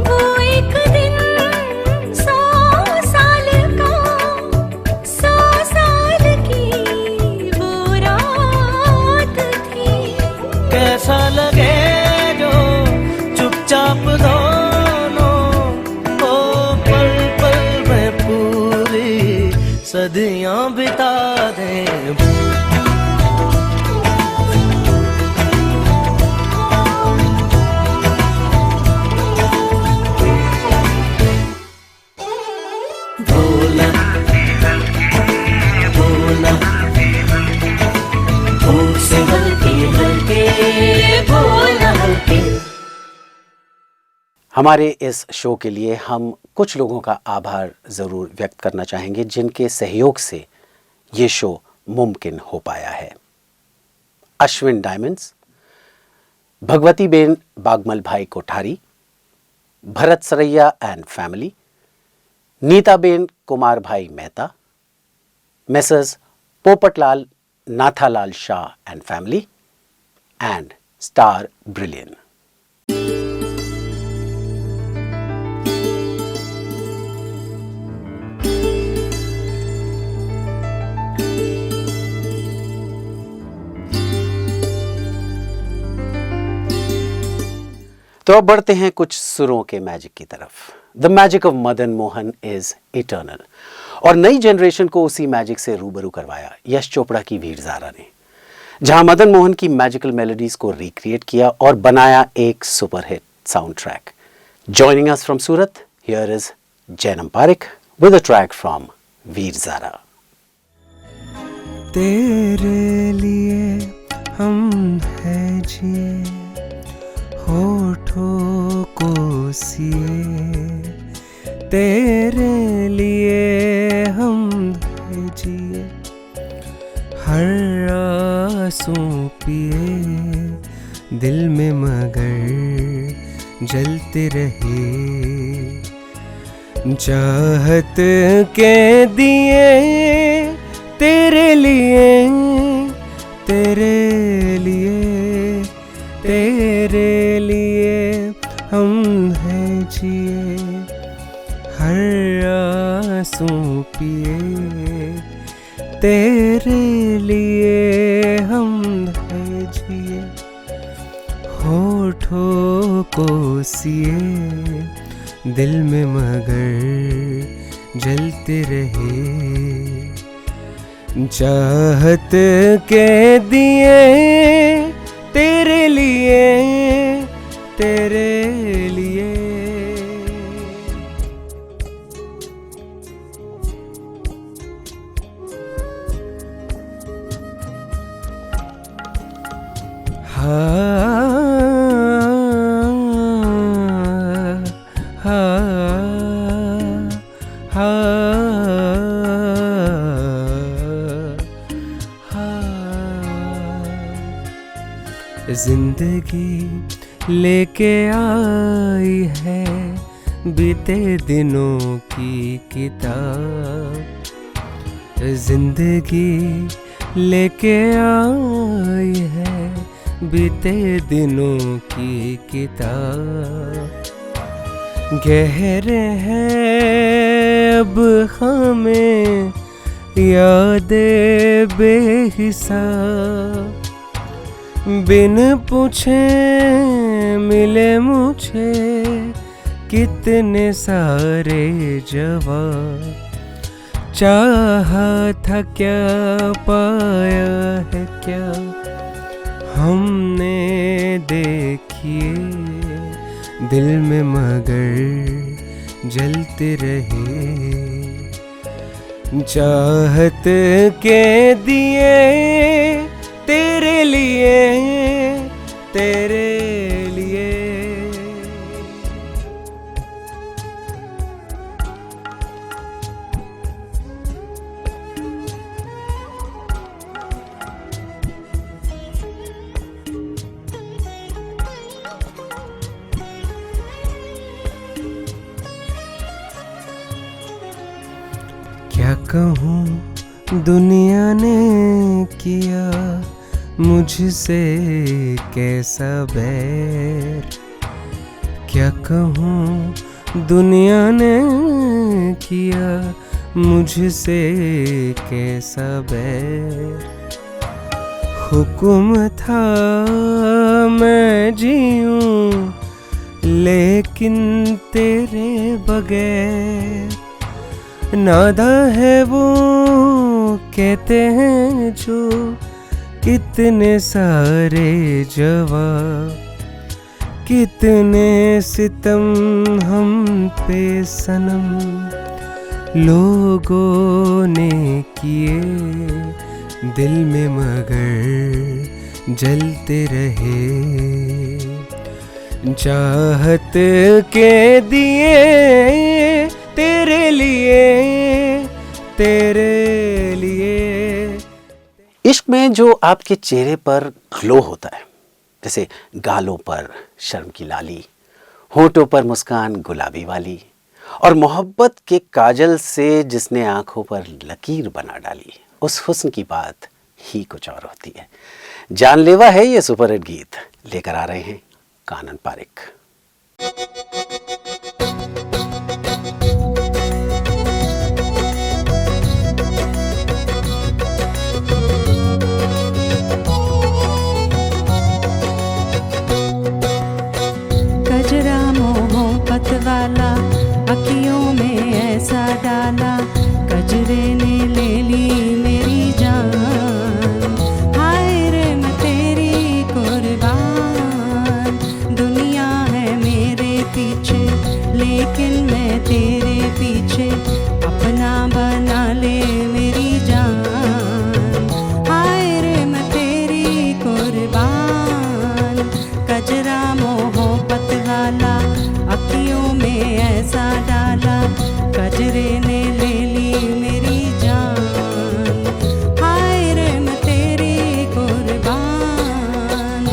वो एक दिन 100 साल का, 100 साल की वो रात थी। कैसा लगे जो चुपचाप दोनों ओ पल पल में पूरी सदियां बिता दें। बोला बोला होंठ से हल्के हल्के, बोला हल्के। हमारे इस शो के लिए हम कुछ लोगों का आभार ज़रूर व्यक्त करना चाहेंगे जिनके सहयोग से ये शो मुमकिन हो पाया है। Ashwin Diamonds, Bhagwati ben Bagmal bhai Kothari, Bharat Saraiya and family, Nita ben Kumar bhai Mehta, Messrs Popatlal Nathalal Shah and family and Star Brilliant. तो अब बढ़ते हैं कुछ सुरों के मैजिक की तरफ। The magic of Madan Mohan is eternal. और नई जनरेशन को उसी मैजिक से रूबरू करवाया यश चोपड़ा की वीर ज़ारा ने, जहां मदन मोहन की मैजिकल मेलोडीज को रिक्रिएट किया और बनाया एक superhit sound track. Joining us from Surat, here is Jainam Parikh with a track from Veer Zaara. तेरे लिए हम है जिए, होठों को सिए, तेरे लिए हम है जिए, हर आंसू पिए, दिल में मगर जलते रहे, चाहत के दिए तेरे लिए तेरे लिए तेरे लिए हम हैं जिए, हर आंसू पिए, तेरे लिए हम हैं जिए, होठों को सिए, दिल में मगर जलते रहे, चाहत के दिए तेरे लिए तेरे लिए। जिंदगी लेके आई है बीते दिनों की किताब, जिंदगी लेके आई है बीते दिनों की किताब, गहरे हैं अब हमें यादें बेहिसाब, बिन पूछे मिले मुझे कितने सारे जवाब, चाहा था क्या पाया है क्या हमने देखिए, दिल में मगर जलते रहे, चाहत के दिए तेरे लिए तेरे लिए। क्या कहूँ दुनिया ने किया मुझसे कैसा बैर, क्या कहूँ दुनिया ने किया मुझसे कैसा बैर, हुक्म था मैं जीऊँ लेकिन तेरे बगैर, नादा है वो कहते हैं जो कितने सारे जवाब, कितने सितम हम पे सनम लोगों ने किए, दिल में मगर जलते रहे, चाहत के दिए तेरे लिए तेरे लिए। इश्क में जो आपके चेहरे पर ग्लो होता है, जैसे गालों पर शर्म की लाली, होठों पर मुस्कान गुलाबी वाली, और मोहब्बत के काजल से जिसने आंखों पर लकीर बना डाली, उस हुस्न की बात ही कुछ और होती है। जानलेवा है ये सुपरहिट गीत, लेकर आ रहे हैं कानन पारिक। गजरा मोहब्बत वाला अखियों में ऐसा डाला, गजरे ने ले ली मेरी जान, हाय रे मैं तेरी कुर्बान, दुनिया है मेरे पीछे लेकिन मैं तेरे पीछे, अपना बना ले मेरी जान, हाय रे मैं तेरी कुर्बान, गजरा मोहब्बत वाला अखियों में ऐसा डाला, गजरे ने ले ली मेरी जान, हाय रे मैं तेरी कुर्बान।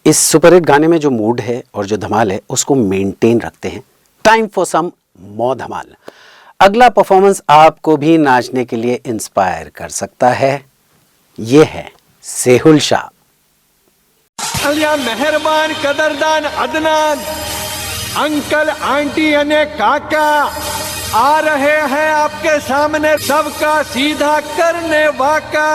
इस सुपरहिट गाने में जो मूड है और जो धमाल है उसको मेंटेन रखते हैं। टाइम फॉर सम मोर धमाल। अगला परफॉर्मेंस आपको भी नाचने के लिए इंस्पायर कर सकता है। ये है सेहुल शाह। अलिया मेहरबान कदरदान अदनान, अंकल आंटी अने काका आ रहे हैं आपके सामने, सबका सीधा करने वाका।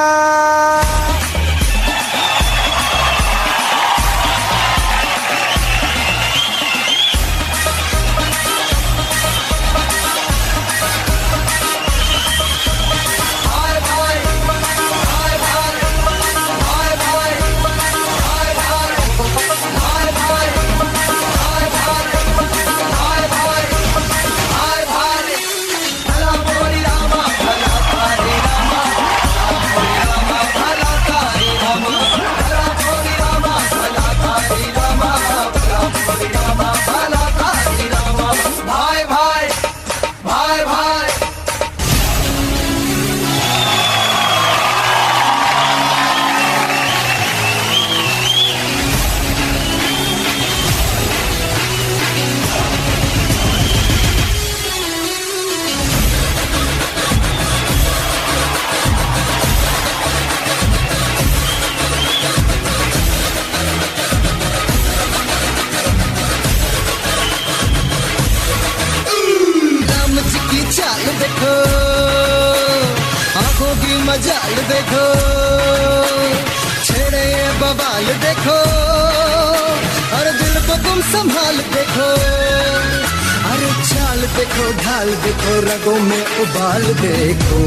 देखो आंखों की मजाल देखो, छेड़े ये बवाल देखो, अरे दिल को तुम संभाल देखो, अरे चाल देखो ढाल देखो, रगों में उबाल देखो।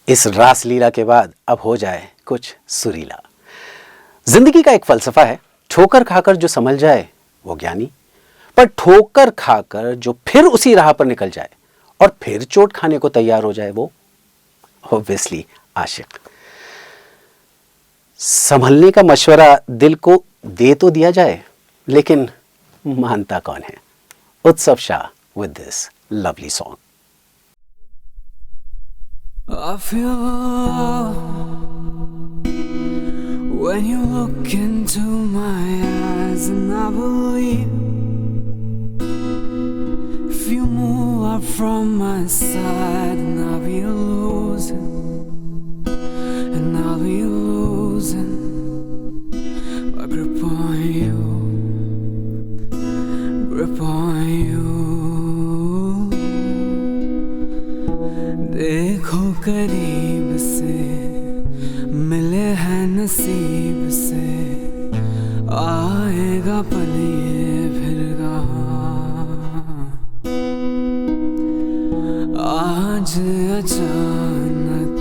इस रास लीला के बाद अब हो जाए कुछ सुरीला। जिंदगी का एक फलसफा है, ठोकर खाकर जो संभल जाए वो ज्ञानी, पर ठोकर खाकर जो फिर उसी राह पर निकल जाए और फिर चोट खाने को तैयार हो जाए वो ऑब्वियसली आशिक। संभलने का मशवरा दिल को दे तो दिया जाए, लेकिन मानता कौन है। उत्सव Shah with this lovely song. I feel when you look into my eyes, and I believe if you move up from my side, and I'll be losing, and I'll be losing my grip on you, grip on you. देखो करीब से मिले हैं नसीब से, आएगा पल ये फिर कहाँ। आज अचानक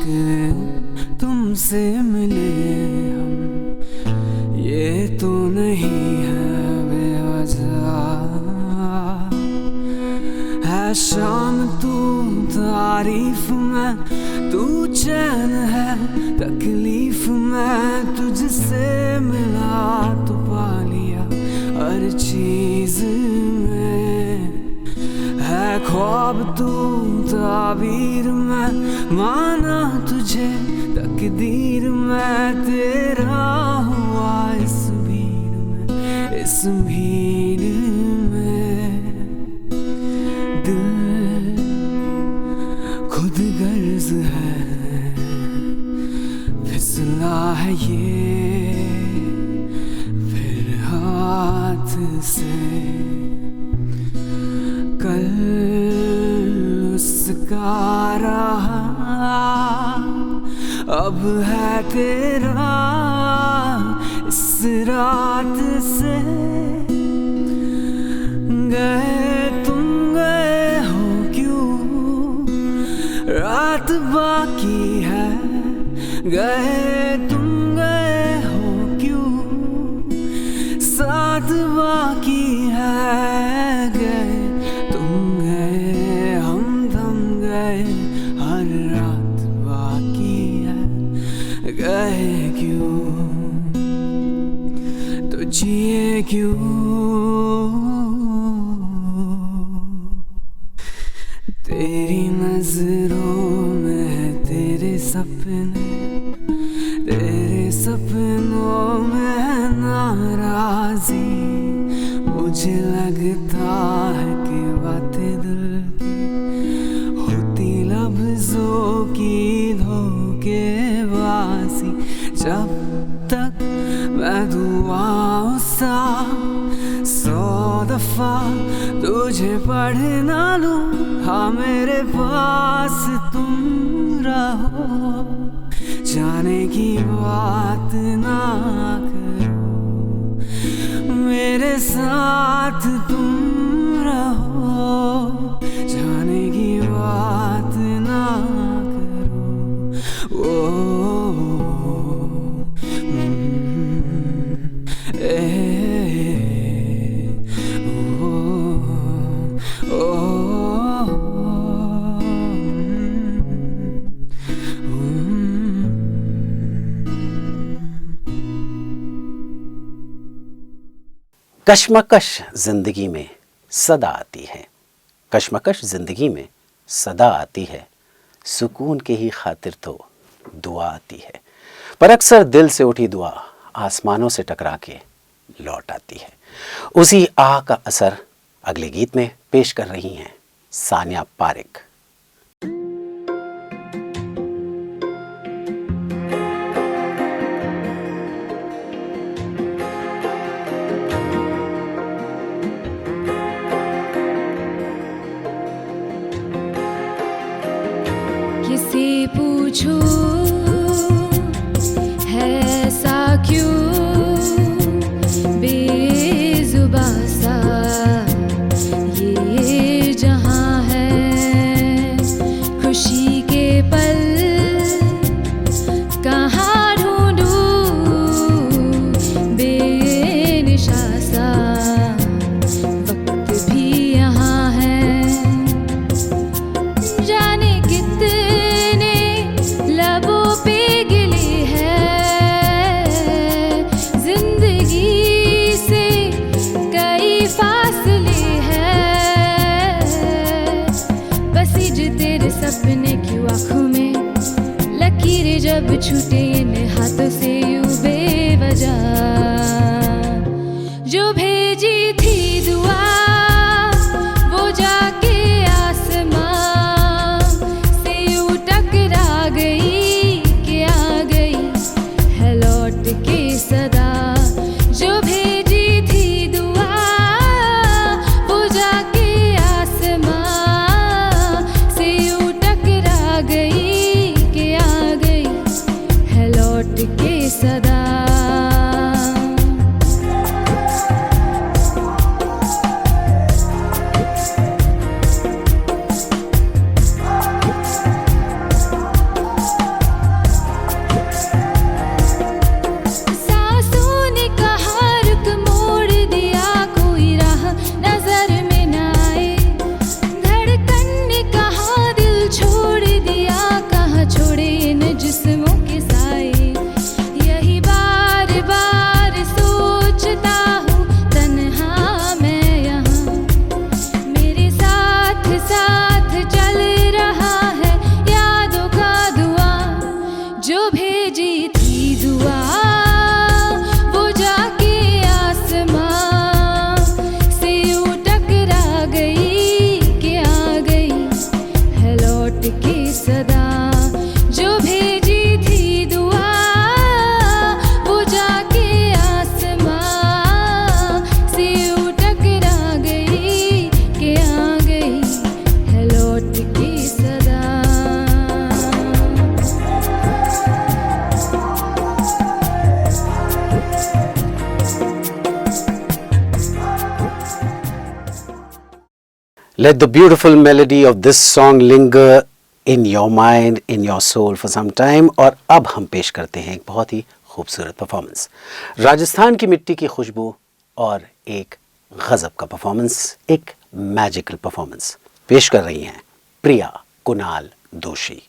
तुमसे मिले हम, ये तो नहीं है बेवजह। है शाम तू तारीफ में, तू चैन है तकलीफ में, तुझसे मिला तो पा लिया हर चीज में। है ख्वाब तू ताबीर में, माना तुझे तकदीर में, तेरा हुआ इस भीड़ में, इस भीड़ में। दिल खुद गर्ज है, फिसला है ये फिर हाथ से, का रहा अब है तेरा इस रात से गए तुम गए हो क्यों रात बाकी है गए तुम गए हो क्यों साथ बाकी है गए तुम गए हम थम गए हर रात बाकी है गए क्यों तो जिए क्यों तेरी नजरों में है तेरे सपने तेरे सपनों में है नाराजी मुझे लगता है कि बातें दिल की होती लफ्जों की धोखेबाजी जब तक मैं दुआओं सा 100 दफा तुझे पढ़ ना लूं हाँ मेरे पास तुम रहो जाने की बात ना करो मेरे साथ तुम रहो जाने की बात ना करो कश्मकश जिंदगी में सदा आती है कश्मकश जिंदगी में सदा आती है सुकून के ही खातिर तो दुआ आती है पर अक्सर दिल से उठी दुआ आसमानों से टकरा के लौट आती है उसी आह का असर अगले गीत में पेश कर रही हैं सानिया पारिक। किसे पूछो है ऐसा क्यों बेजुबा सा ये जहां है खुशी के पल कहाँ ढूंढूं बेनिशा सा वक्त भी यहाँ है जाने कितने लबों पे गिली है जिंदगी से कई फासले हैं बसीज तेरे सपने क्यों आँखों में लकीरें जब छूटे इन हाथों से यूं बेवजह जो भेजी थी दुआ वो जाके आसमां से यूं टकरा गई कि आ गई है लौट के सदा जो भेजी थी दुआ वो जाके आसमां से यूं टकरा गई कि आ गई है Let the beautiful melody of this song linger in your mind, in your soul for some time. और अब हम पेश करते हैं एक बहुत ही खूबसूरत परफॉर्मेंस, राजस्थान की मिट्टी की खुशबू और एक गजब का परफॉर्मेंस, एक मैजिकल परफॉर्मेंस पेश कर रही हैं प्रिया कुणाल दोषी।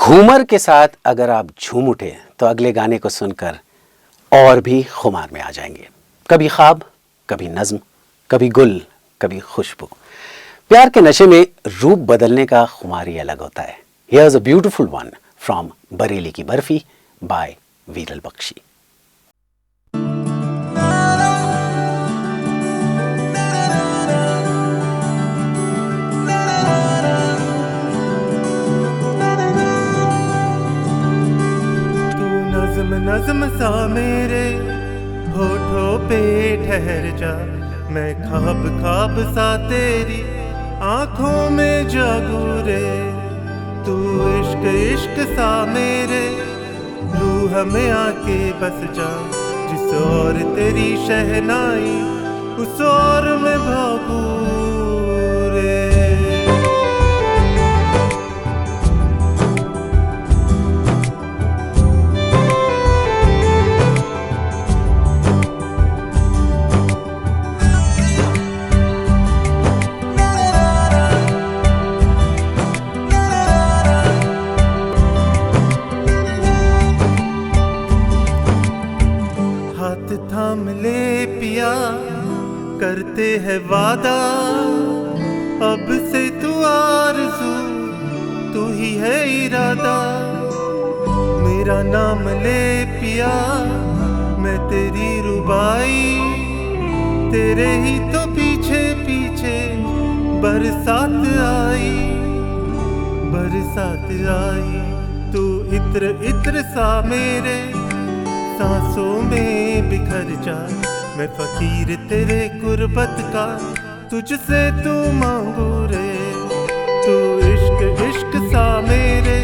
घूमर के साथ अगर आप झूम उठे तो अगले गाने को सुनकर और भी खुमार में आ जाएंगे। कभी ख्वाब, कभी नज्म, कभी गुल, कभी खुशबू। प्यार के नशे में रूप बदलने का खुमार ही अलग होता है। Here's a beautiful one from Bareilly ki Barfi bye वीरल बख्शी। नज़्म सा मेरे होठों पे ठहर जा, मैं ख्वाब ख्वाब सा तेरी आँखों में जागू रे। तू इश्क इश्क सा मेरे रूह में आके बस जा, जिस और तेरी शहनाई उस और में भागू रे। थाम ले पिया, करते हैं वादा, अब से तू और इरादा, मेरा नाम ले पिया, मैं तेरी रुबाई, तेरे ही तो पीछे पीछे बरसात आई, बरसात आई। तू इत्र इत्र सा मेरे सांसों में बिखर जा, मैं फकीर तेरे गुर्बत का, तुझसे तू मांगू रे। तू इश्क इश्क सा मेरे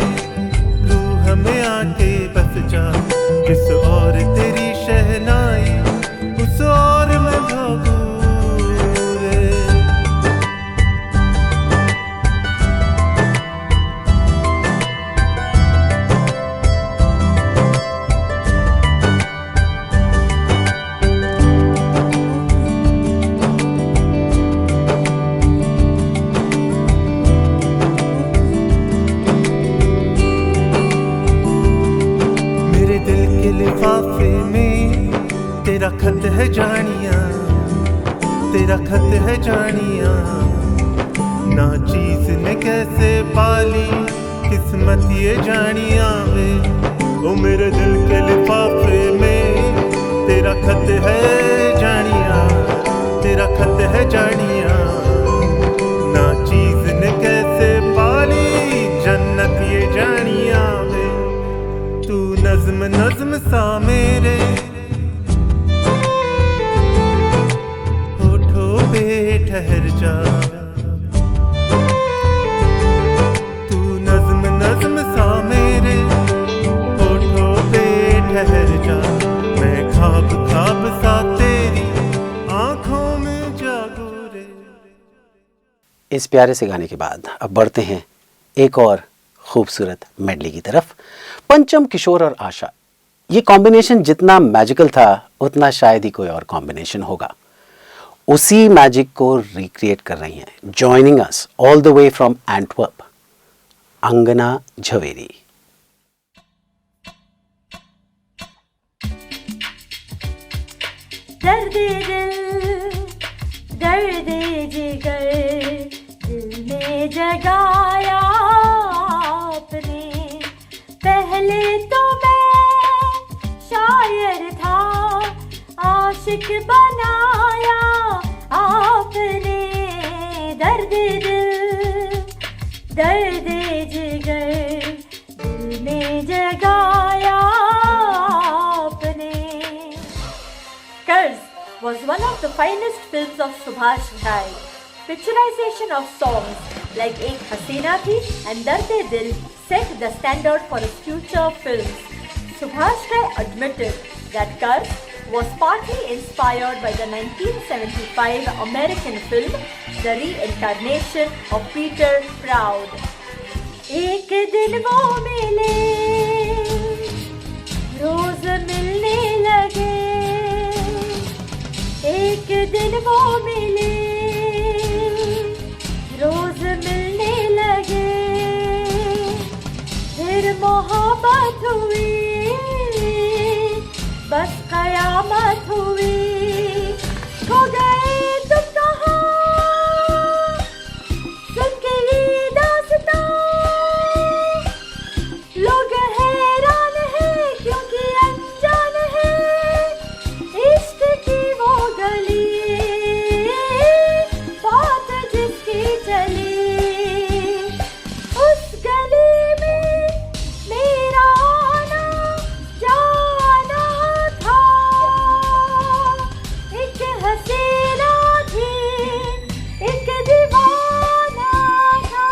रूह में आके बस जा, किस और तेरी शहनाई उस और मैं भागू रे। लिफाफे में तेरा खत है जानिया, तेरा खत है जानिया, ना चीज ने कैसे पाली किस्मत ये जानिया वे। ओ मेरे दिल के लिफाफे में तेरा खत है जानिया, तेरा खत है जानिया, ना चीज ने कैसे पाली जन्नत ये जानिया वे। तू नज़्म नज़्म सा मेरे होठों पे ठहर जा, तू नज़्म नज़्म सा मेरे होठों पे ठहर जा, मैं ख्वाब ख्वाब सा तेरी आँखों में जागू रे। इस प्यारे से गाने के बाद अब बढ़ते हैं एक और खूबसूरत मेडली की तरफ। पंचम किशोर और आशा, ये कॉम्बिनेशन जितना मैजिकल था उतना शायद ही कोई और कॉम्बिनेशन होगा। उसी मैजिक को रिक्रिएट कर रही हैं, joining us all the way from Antwerp, अंगना झवेरी। दर्द जिगर दिल में जगाया आपने, पहले तो मैं शायर था, आशिक बनाया आपने। दर्द जिगर दिल में जगाया आपने। कर्ज was one of the finest films of Subhash Ghai. Picturization of songs like Ek Hasina Thi and Darde Dil set the standard for his future films. Subhash Ghai admitted that Karz was partly inspired by the 1975 American film The Reincarnation of Peter Proud. एक दिन वो मिले, रोज मिलने लगे, एक दिन वो मिले, रोज मिलने लगे, फिर मोहब्बत हुई, बस कयामत हुई। खो गए तुम कहाँ, सुन के ये दास्तां, लोग हैरान हैं क्योंकि अनजान है इश्क की वो गली, बात जिसकी चली, उस गली में मेरा आना जाना था। एक हसीना थी, एक दीवाना था,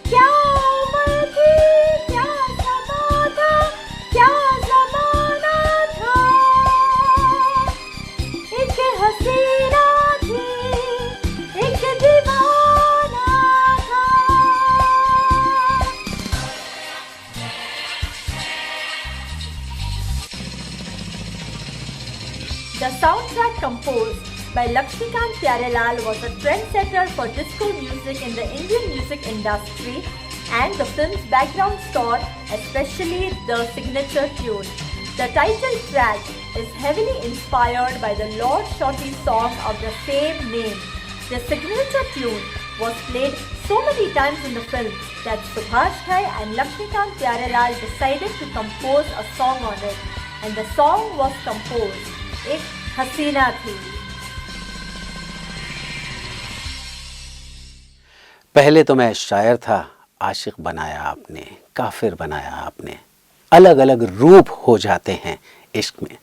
क्या उम्र थी, क्या समा था, क्या ज़माना था। एक हसीना थी, एक दीवाना था। The soundtrack composed by Lakshmikant Pyarelal was a trendsetter for disco music in the Indian music industry and the film's background score, especially the signature tune. The title track is heavily inspired by the Lord Shorty song of the same name. The signature tune was played so many times in the film that Subhash Ghai and Lakshmikant Pyarelal decided to compose a song on it, and the song was composed, Ek Hasina Thi. पहले तो मैं शायर था, आशिक बनाया आपने, काफिर बनाया आपने। अलग अलग रूप हो जाते हैं इश्क में।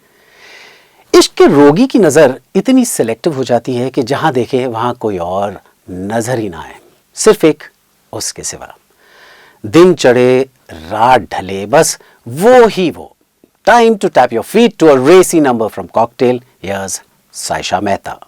इश्क के रोगी की नज़र इतनी सिलेक्टिव हो जाती है कि जहाँ देखे वहाँ कोई और नज़र ही ना आए, सिर्फ एक उसके सिवा। दिन चढ़े रात ढले, बस वो ही वो। Time to tap your feet to a racy number from Cocktail. Here's Saisha Mehta.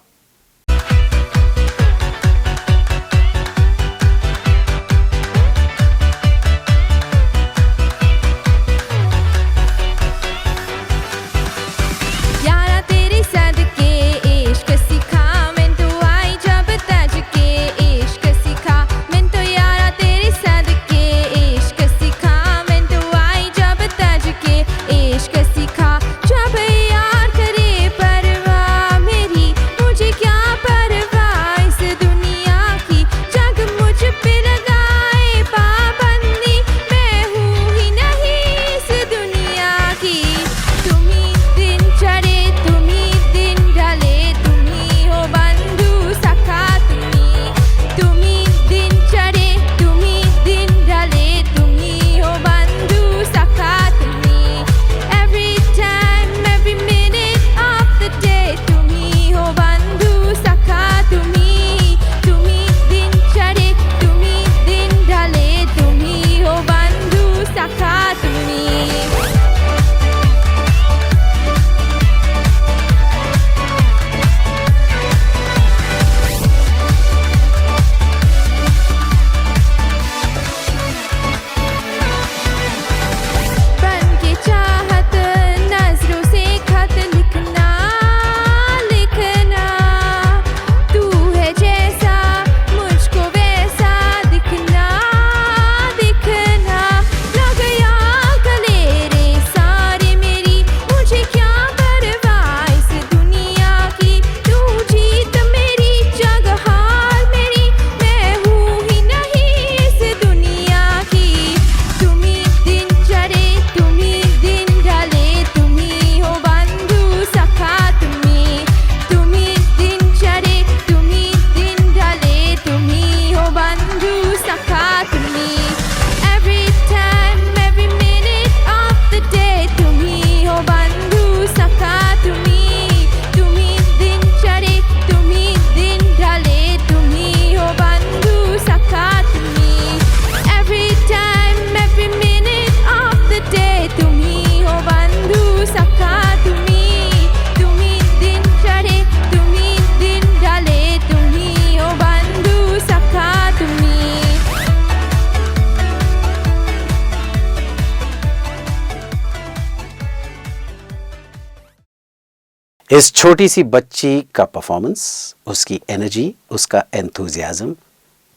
इस छोटी सी बच्ची का परफॉर्मेंस, उसकी एनर्जी, उसका एंथुजियाज्म,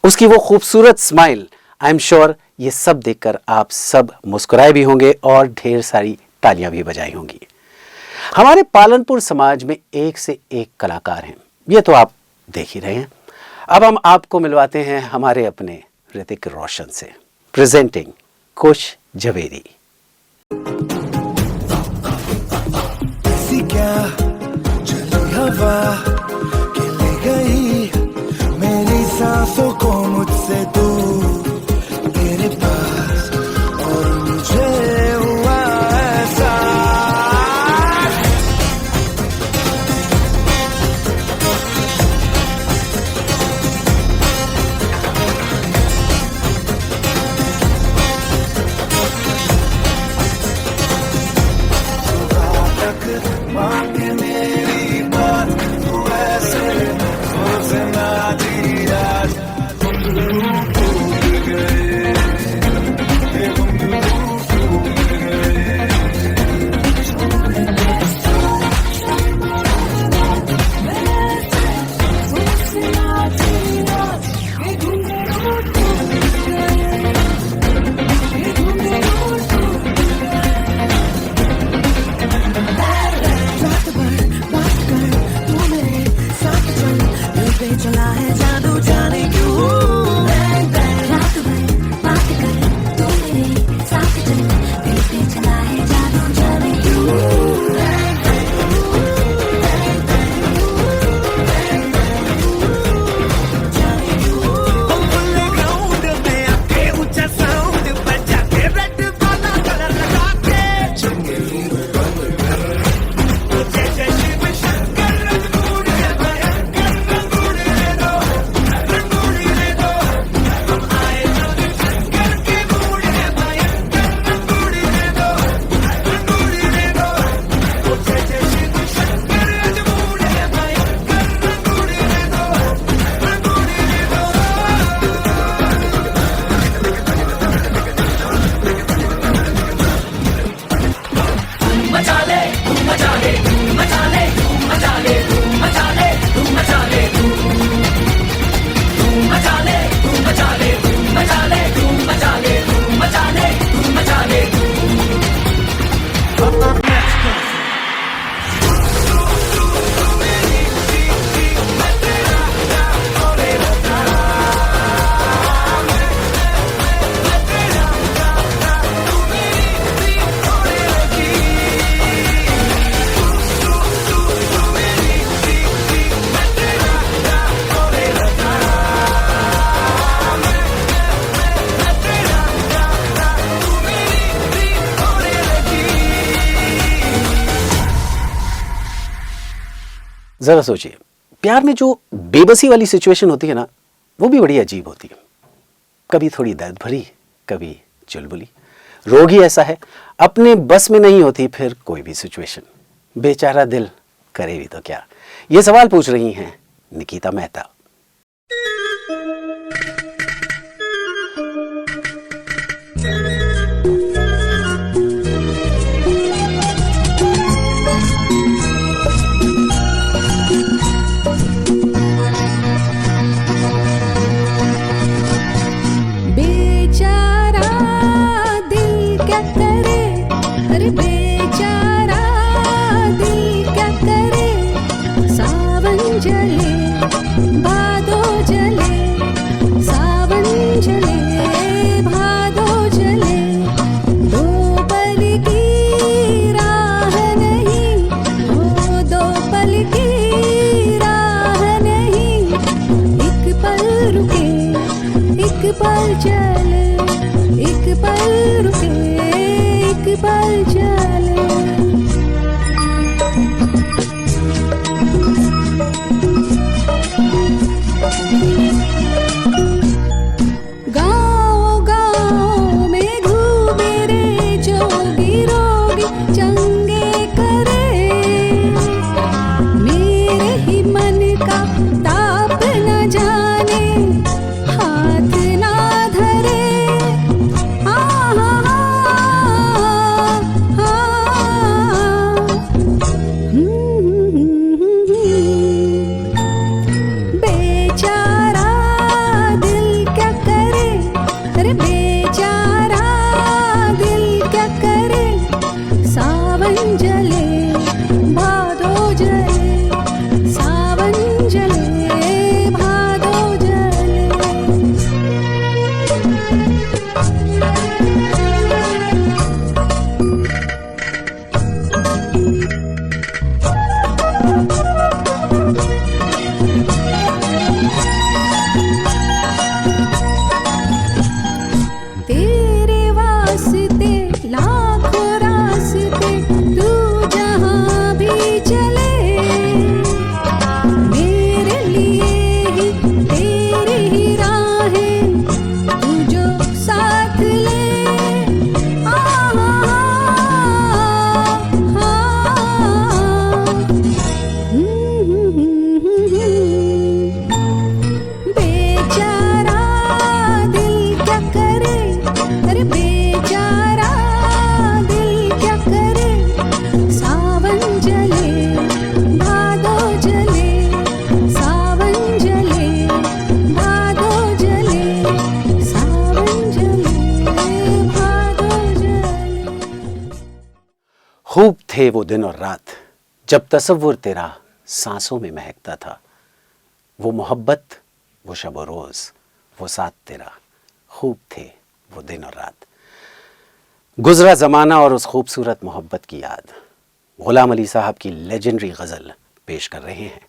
उसकी वो खूबसूरत स्माइल, आई एम श्योर ये सब देखकर आप सब मुस्कुराए भी होंगे और ढेर सारी तालियां भी बजाई होंगी। हमारे पालनपुर समाज में एक से एक कलाकार हैं, ये तो आप देख ही रहे हैं। अब हम आपको मिलवाते हैं हमारे अपने ऋतिक रोशन से, प्रेजेंटिंग खुश झवेरी। हवा के ले गई मेरी सांसों को मुझसे दूर तेरे पास, और मुझे हुआ ऐसा सुबह तक मांगे मेरी बात, ज़रा सोचिए, प्यार में जो बेबसी वाली सिचुएशन होती है ना, वो भी बड़ी अजीब होती है। कभी थोड़ी दर्द भरी, कभी चुलबुली। रोग ही ऐसा है, अपने बस में नहीं होती फिर कोई भी सिचुएशन। बेचारा दिल करे भी तो क्या। ये सवाल पूछ रही हैं निकिता मेहता। बेचारा दिल क्या करे, अरे बेचारा दिल क्या करे। सावन जले भादो जले, सावन जले भादो जले। दो पल की राह नहीं, हो दो पल की राह नहीं। एक पल रुके, एक पल चले, एक पल रुके, एक पल चले। गाँव गाँव में घूमे रे जोगी रोगी चंगे करे। मेरे ही मन का ताप न जाने, हाथ ना धरे। बेचारा दिल क्या करे, अरे बेचारा दिल क्या करे। सावन जले भादो जले, सावन जले भादो जले। तेरे वास्ते लाखों रास्ते, तू जहाँ भी चले। मेरे लिए ही तेरी ही राहें, तू जो साथ ले। बेचारा दिल क्या करे, अरे बेचारा दिल क्या करे। सावन जले भादो जले, सावन जले भादो जले, सावन जले भादो जले। खूब थे वो दिन और रात जब तसव्वुर तेरा सांसों में महकता था। वो मोहब्बत, वो शब व रोज़, वो साथ तेरा। खूब थे वो दिन और रात। गुजरा ज़माना और उस खूबसूरत मोहब्बत की याद। गुलाम अली साहब की लेजेंडरी गज़ल पेश कर रहे हैं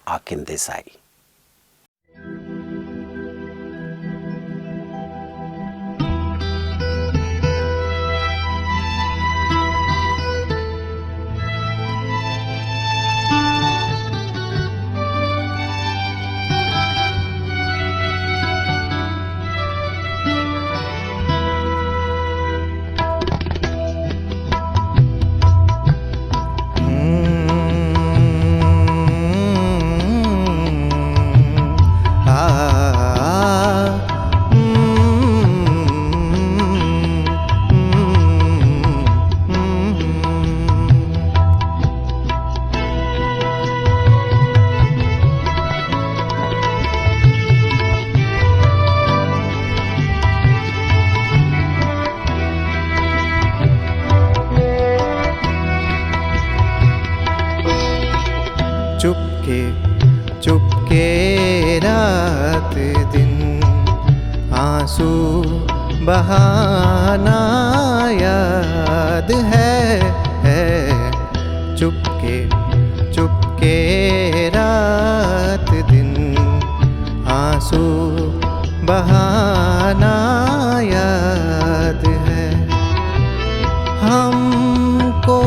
आकिन देसाई। चुपके चुपके रात दिन आंसू बहाना याद है। चुपके चुपके रात दिन आंसू बहाना याद है। हमको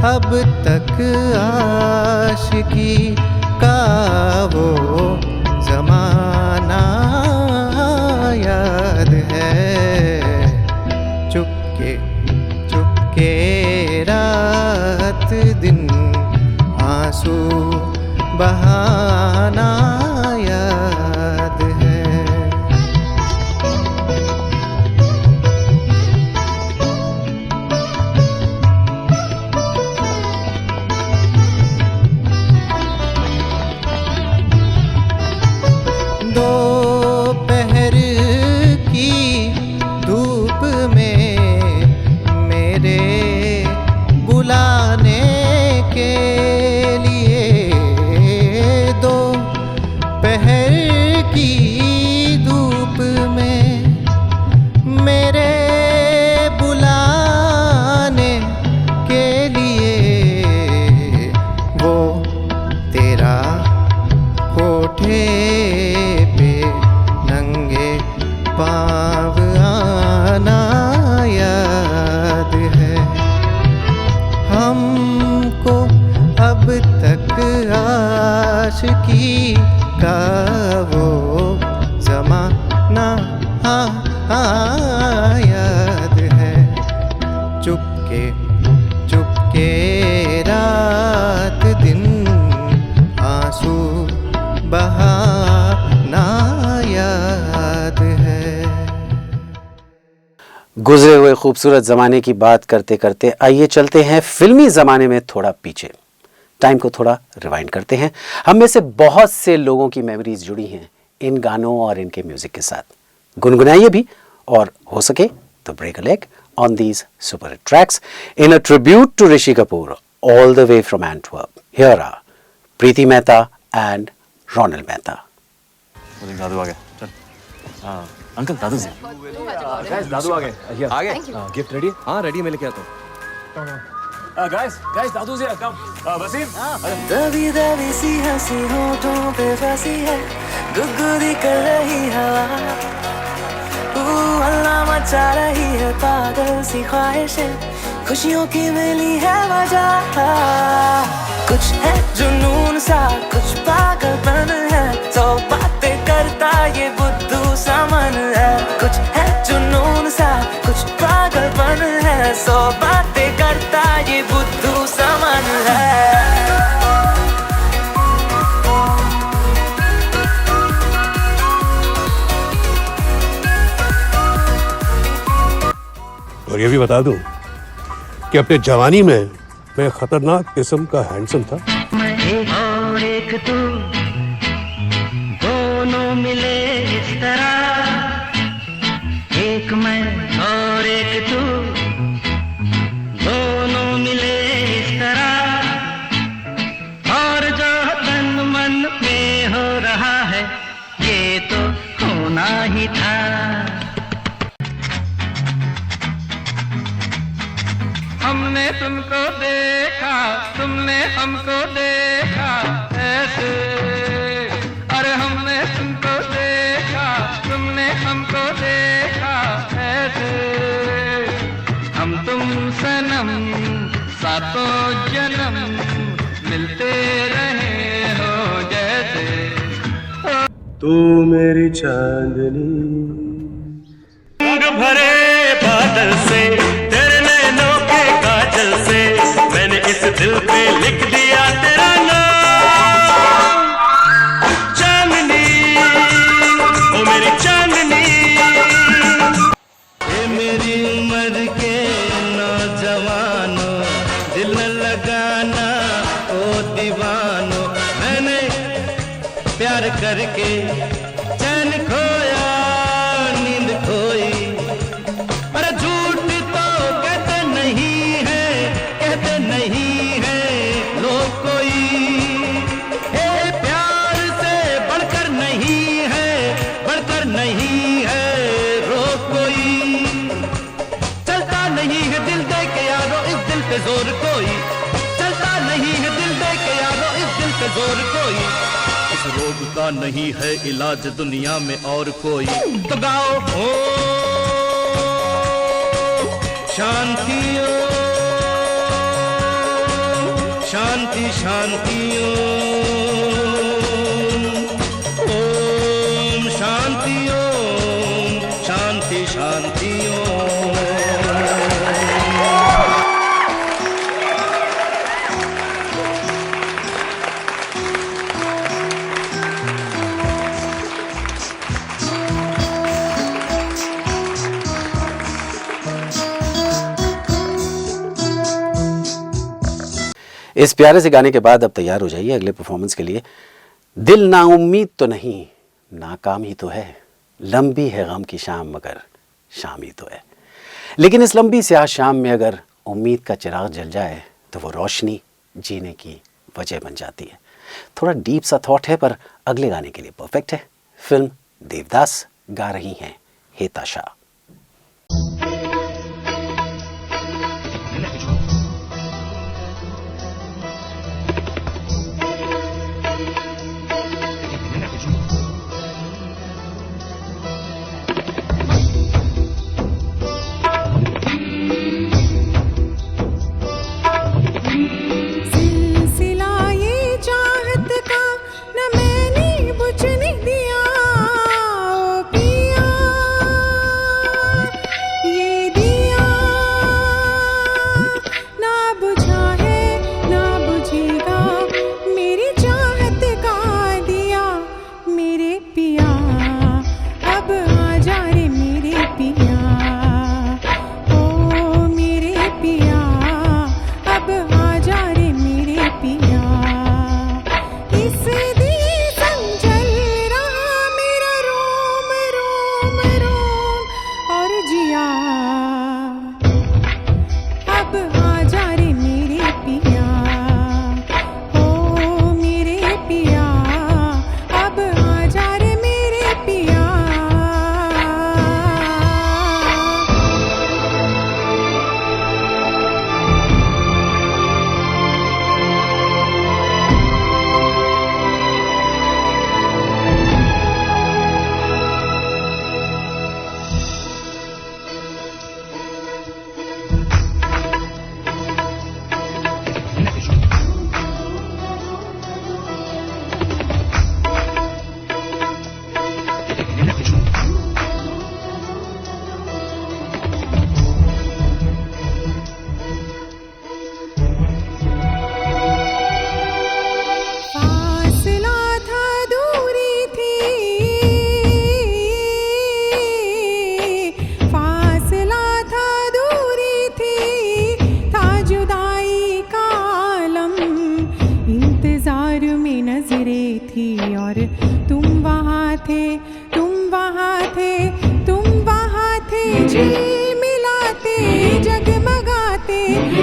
अब तक आशिकी बहाना याद है। दोपहर की धूप में मेरे बुलाने के लिए, दोपहर की धूप में मेरे बुलाने के लिए, वो तेरा कोठे पे नंगे पाँव आना याद है। हमको अब तक आशिकी का वो ज़माना याद है। चुपके चुपके रात दिन आंसू बहाना याद है। गुजरे हुए खूबसूरत ज़माने की बात करते करते आइए चलते हैं फिल्मी ज़माने में थोड़ा पीछे। टाइम को थोड़ा रिवाइंड करते हैं। हम में से बहुत से लोगों की मेमोरीज जुड़ी हैं इन गानों और इनके म्यूजिक के साथ। गुनगुनाइए भी, और हो सके तो break a leg on these super hit tracks in a tribute to Rishi Kapoor all the way from Antwerp. Here are Preeti Mehta and Ronal Mehta. दादू आ गया, चल। हाँ अंकल, दादू जी। दादू आ गए। आ गए? Gift ready? हाँ रेडी, मैं लेके आता हूँ। गाइस दादू जी कम। वसीम दबी दबी सी हंसी होठों पे फंसी है, गुदगुदी कर रही हवा, अल्लाह मचा रही है पागल सी ख्वाहिशें, खुशियों की मिली है वजह। कुछ है जुनून सा, कुछ पागलपन है, तो बातें करता ये बुद्धू सा मन है। कुछ है जुनून सा, कुछ पागलपन है, सो बातें करता ये बुद्धू सा मन है। और ये भी बता दूं कि अपने जवानी में मैं खतरनाक किस्म का हैंडसम था। मैं एक और एक तू, दोनों मिले इस तरह, एक मैं और एक तू, दोनों मिले इस तरह, और जो तन मन में हो रहा है ये तो होना ही था। हमने तुमको देखा, तुमने हमको देखा ऐसे, अरे हमने तुमको देखा, तुमने हमको देखा ऐसे, हम तुम सनम सातों जन्म मिलते रहे हो जैसे। तू मेरी चांदनी रंग भरे बादल से, तेरे नैनों के काजल से, मैंने इस दिल पे लिख दिया तेरा नाम। चांदनी ओ मेरी चांदनी, ये मेरी उम्र के नौजवानों, दिल न लगाना ओ दीवानों, मैंने प्यार करके चैन खोया, नींद खोई, पर झूठ तो कहते नहीं है, कहते नहीं है लोग कोई। हे प्यार से बढ़कर नहीं है, बढ़कर नहीं है रोग कोई। चलता नहीं है दिल दे के यारो इस दिल पे जोर कोई, चलता नहीं है दिल दे के यारो इस दिल पे जोर कोई। इस रोग का नहीं है इलाज दुनिया में और कोई। तो गाओ ओ शांति ओ शांति शांति ओम शांति ओम शांति शांति ओम। इस प्यारे से गाने के बाद अब तैयार हो जाइए अगले परफॉर्मेंस के लिए। दिल नाउम्मीद तो नहीं, नाकाम ही तो है, लंबी है गम की शाम मगर शाम ही तो है। लेकिन इस लंबी स्याह शाम में अगर उम्मीद का चिराग जल जाए तो वो रोशनी जीने की वजह बन जाती है। थोड़ा डीप सा थॉट है पर अगले गाने के लिए परफेक्ट है। फिल्म देवदास, गा रही हैं हेता शाह।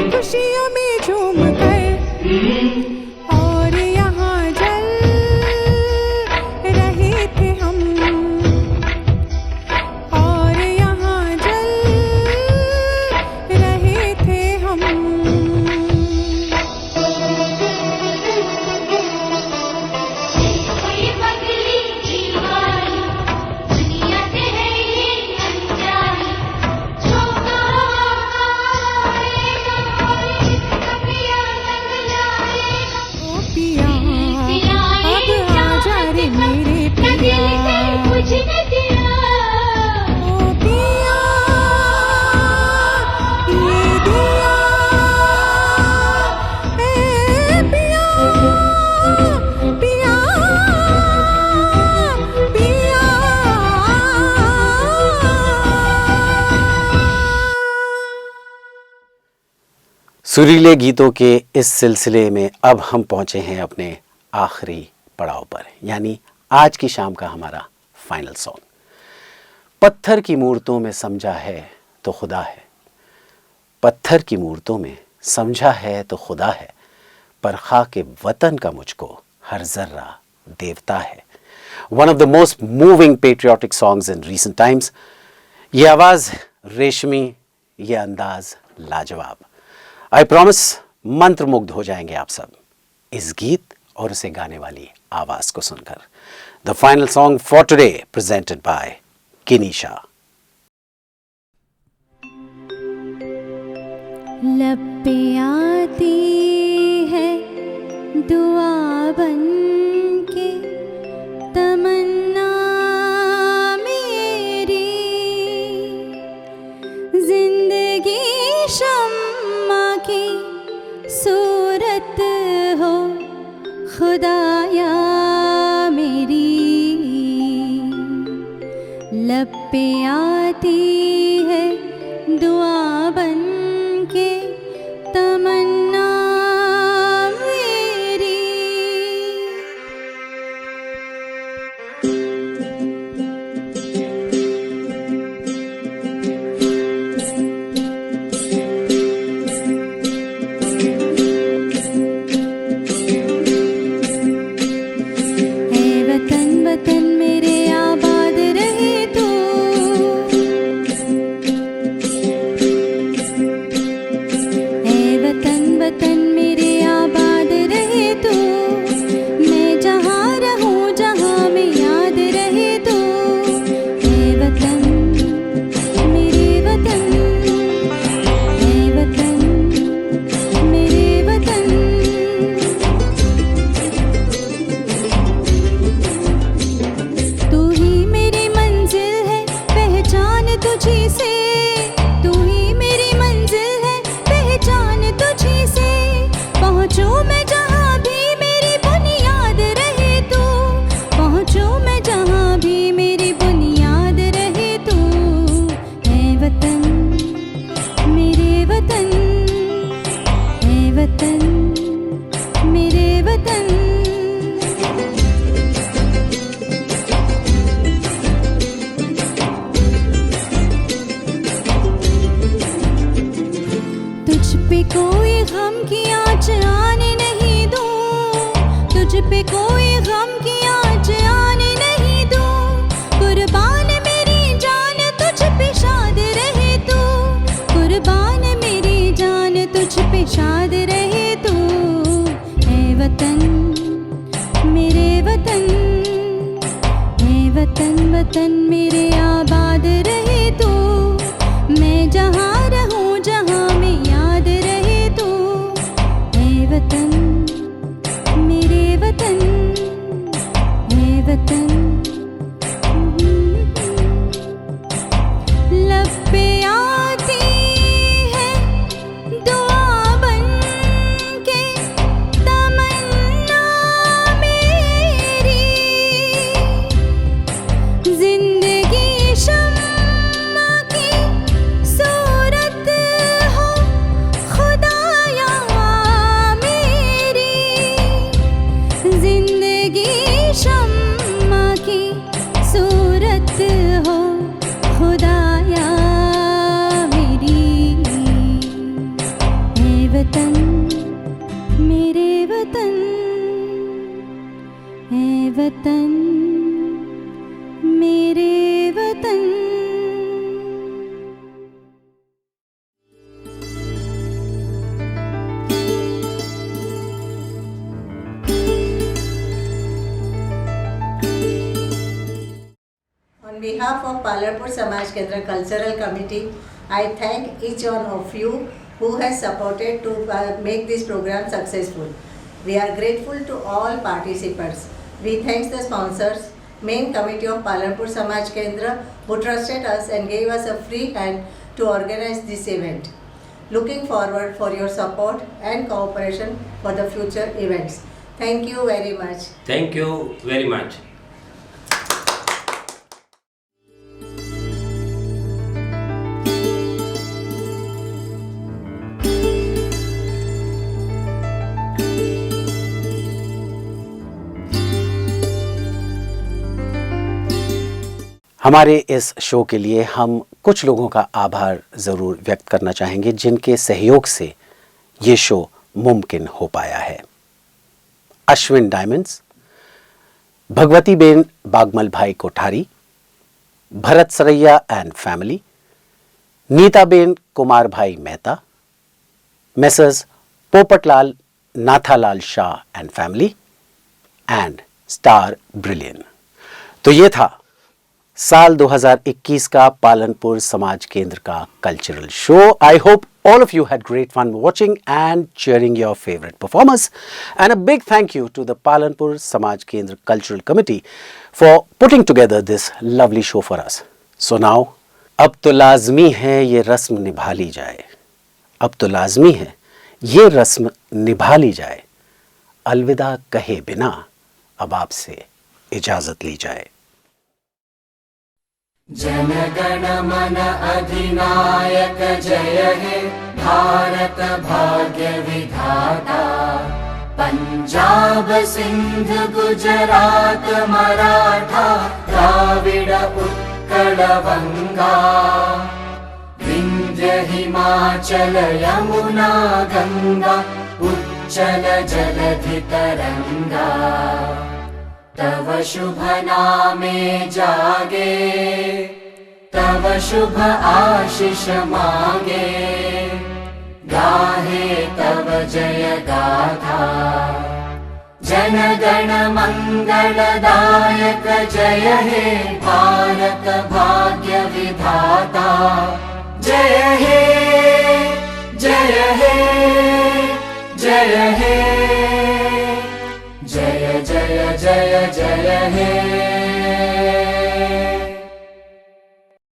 खुशियों में झूम कर और यहाँ जल रहे थे हम, और यहाँ जल रहे थे हम। सुरीले गीतों के इस सिलसिले में अब हम पहुंचे हैं अपने आखिरी पड़ाव पर, यानी आज की शाम का हमारा फाइनल सॉन्ग। पत्थर की मूर्तों में समझा है तो खुदा है, पत्थर की मूर्तों में समझा है तो खुदा है, पर खाके वतन का मुझको हर जर्रा देवता है। One of the most moving patriotic songs in recent times. ये आवाज़ रेशमी, ये अंदाज लाजवाब। आई प्रॉमिस मंत्रमुग्ध हो जाएंगे आप सब इस गीत और उसे गाने वाली आवाज को सुनकर। The final song for today presented by Kinisha. लब पे आती है दुआ बन के तमन्ना मेरी, जिंदगी शम्मा की सूरत हो खुदाया मेरी। लब पे आती है दुआ बन के तमन्ना तुझी से, तू ही मेरी मंजिल है पहचान तुझी से। पहुँचूं मैं जहाँ भी मेरी बुनियाद रहे तू, पहुँचूं मैं जहाँ भी मेरी बुनियाद रहे तू। ऐ वतन मेरे वतन, ऐ वतन मेरे वतन। तुझ पे कोई गम की आँच आने नहीं दूँ, तुझ पे कोई गम की आँच आने नहीं दूँ। कुर्बान मेरी जान तुझ पे शाद रहे तू, कुर्बान मेरी जान तुझ पे शाद रहे तू। ऐ वतन मेरे वतन, ऐ वतन वतन मेरे आबाद रहे तू। मैं जहाँ रहूँ जहाँ में याद रहे तू। ऐ वतन मेरे वतन, ऐ वतन। लब पे आती है दुआ बन के तमन्ना मेरी, जिंदगी शम्मा की सूरत हो खुदाया मेरी, जिंदगी शम्मा की सूरत हो खुदाया मेरी। ऐ वतन मेरे वतन, ऐ वतन मेरे वतन। On behalf of Palanpur Samaj Kendra Cultural Committee, I thank each one of you who has supported to make this program successful. We are grateful to all participants. We thank the sponsors, main committee of Palanpur Samaj Kendra, who trusted us and gave us a free hand to organize this event. Looking forward for your support and cooperation for the future events. Thank you very much. Thank you very much. हमारे इस show के लिए हम कुछ लोगों का आभार ज़रूर व्यक्त करना चाहेंगे जिनके सहयोग से ये शो मुमकिन हो पाया है। Ashwin Diamonds, Bhagwati ben Bagmal bhai Kothari, Bharat Saraiya and family, Nita ben Kumar bhai Mehta, Messrs Popatlal Nathalal Shah and family and Star Brilliant. तो ये था साल 2021 का पालनपुर समाज केंद्र का cultural show. I hope all of you had great fun watching and cheering your favorite performers, and a big thank you to the Palanpur Samaj Kendra Cultural Committee for putting together this lovely show for us. So now, अब तो लाजमी है ये रस्म निभा ली जाए, अब तो लाजमी है ये रस्म निभा ली जाए, अलविदा कहे बिना अब आपसे इजाजत ली जाए। जन गण मन अधिनायक जय हे भारत भाग्य विधाता। पंजाब सिंध गुजरात मराठा द्राविड़ उत्कल बंगा। विंध्य हिमाचल यमुना गंगा उच्चल जलधि तरंगा। तव शुभ नामे जागे, तव शुभ आशीष मांगे। गाहे तव जय गाथा, जन गण मंगलदायक जय हे भारत भाग्य विधाता। जय हे जय हे जय हे, जय जय जय जय हे।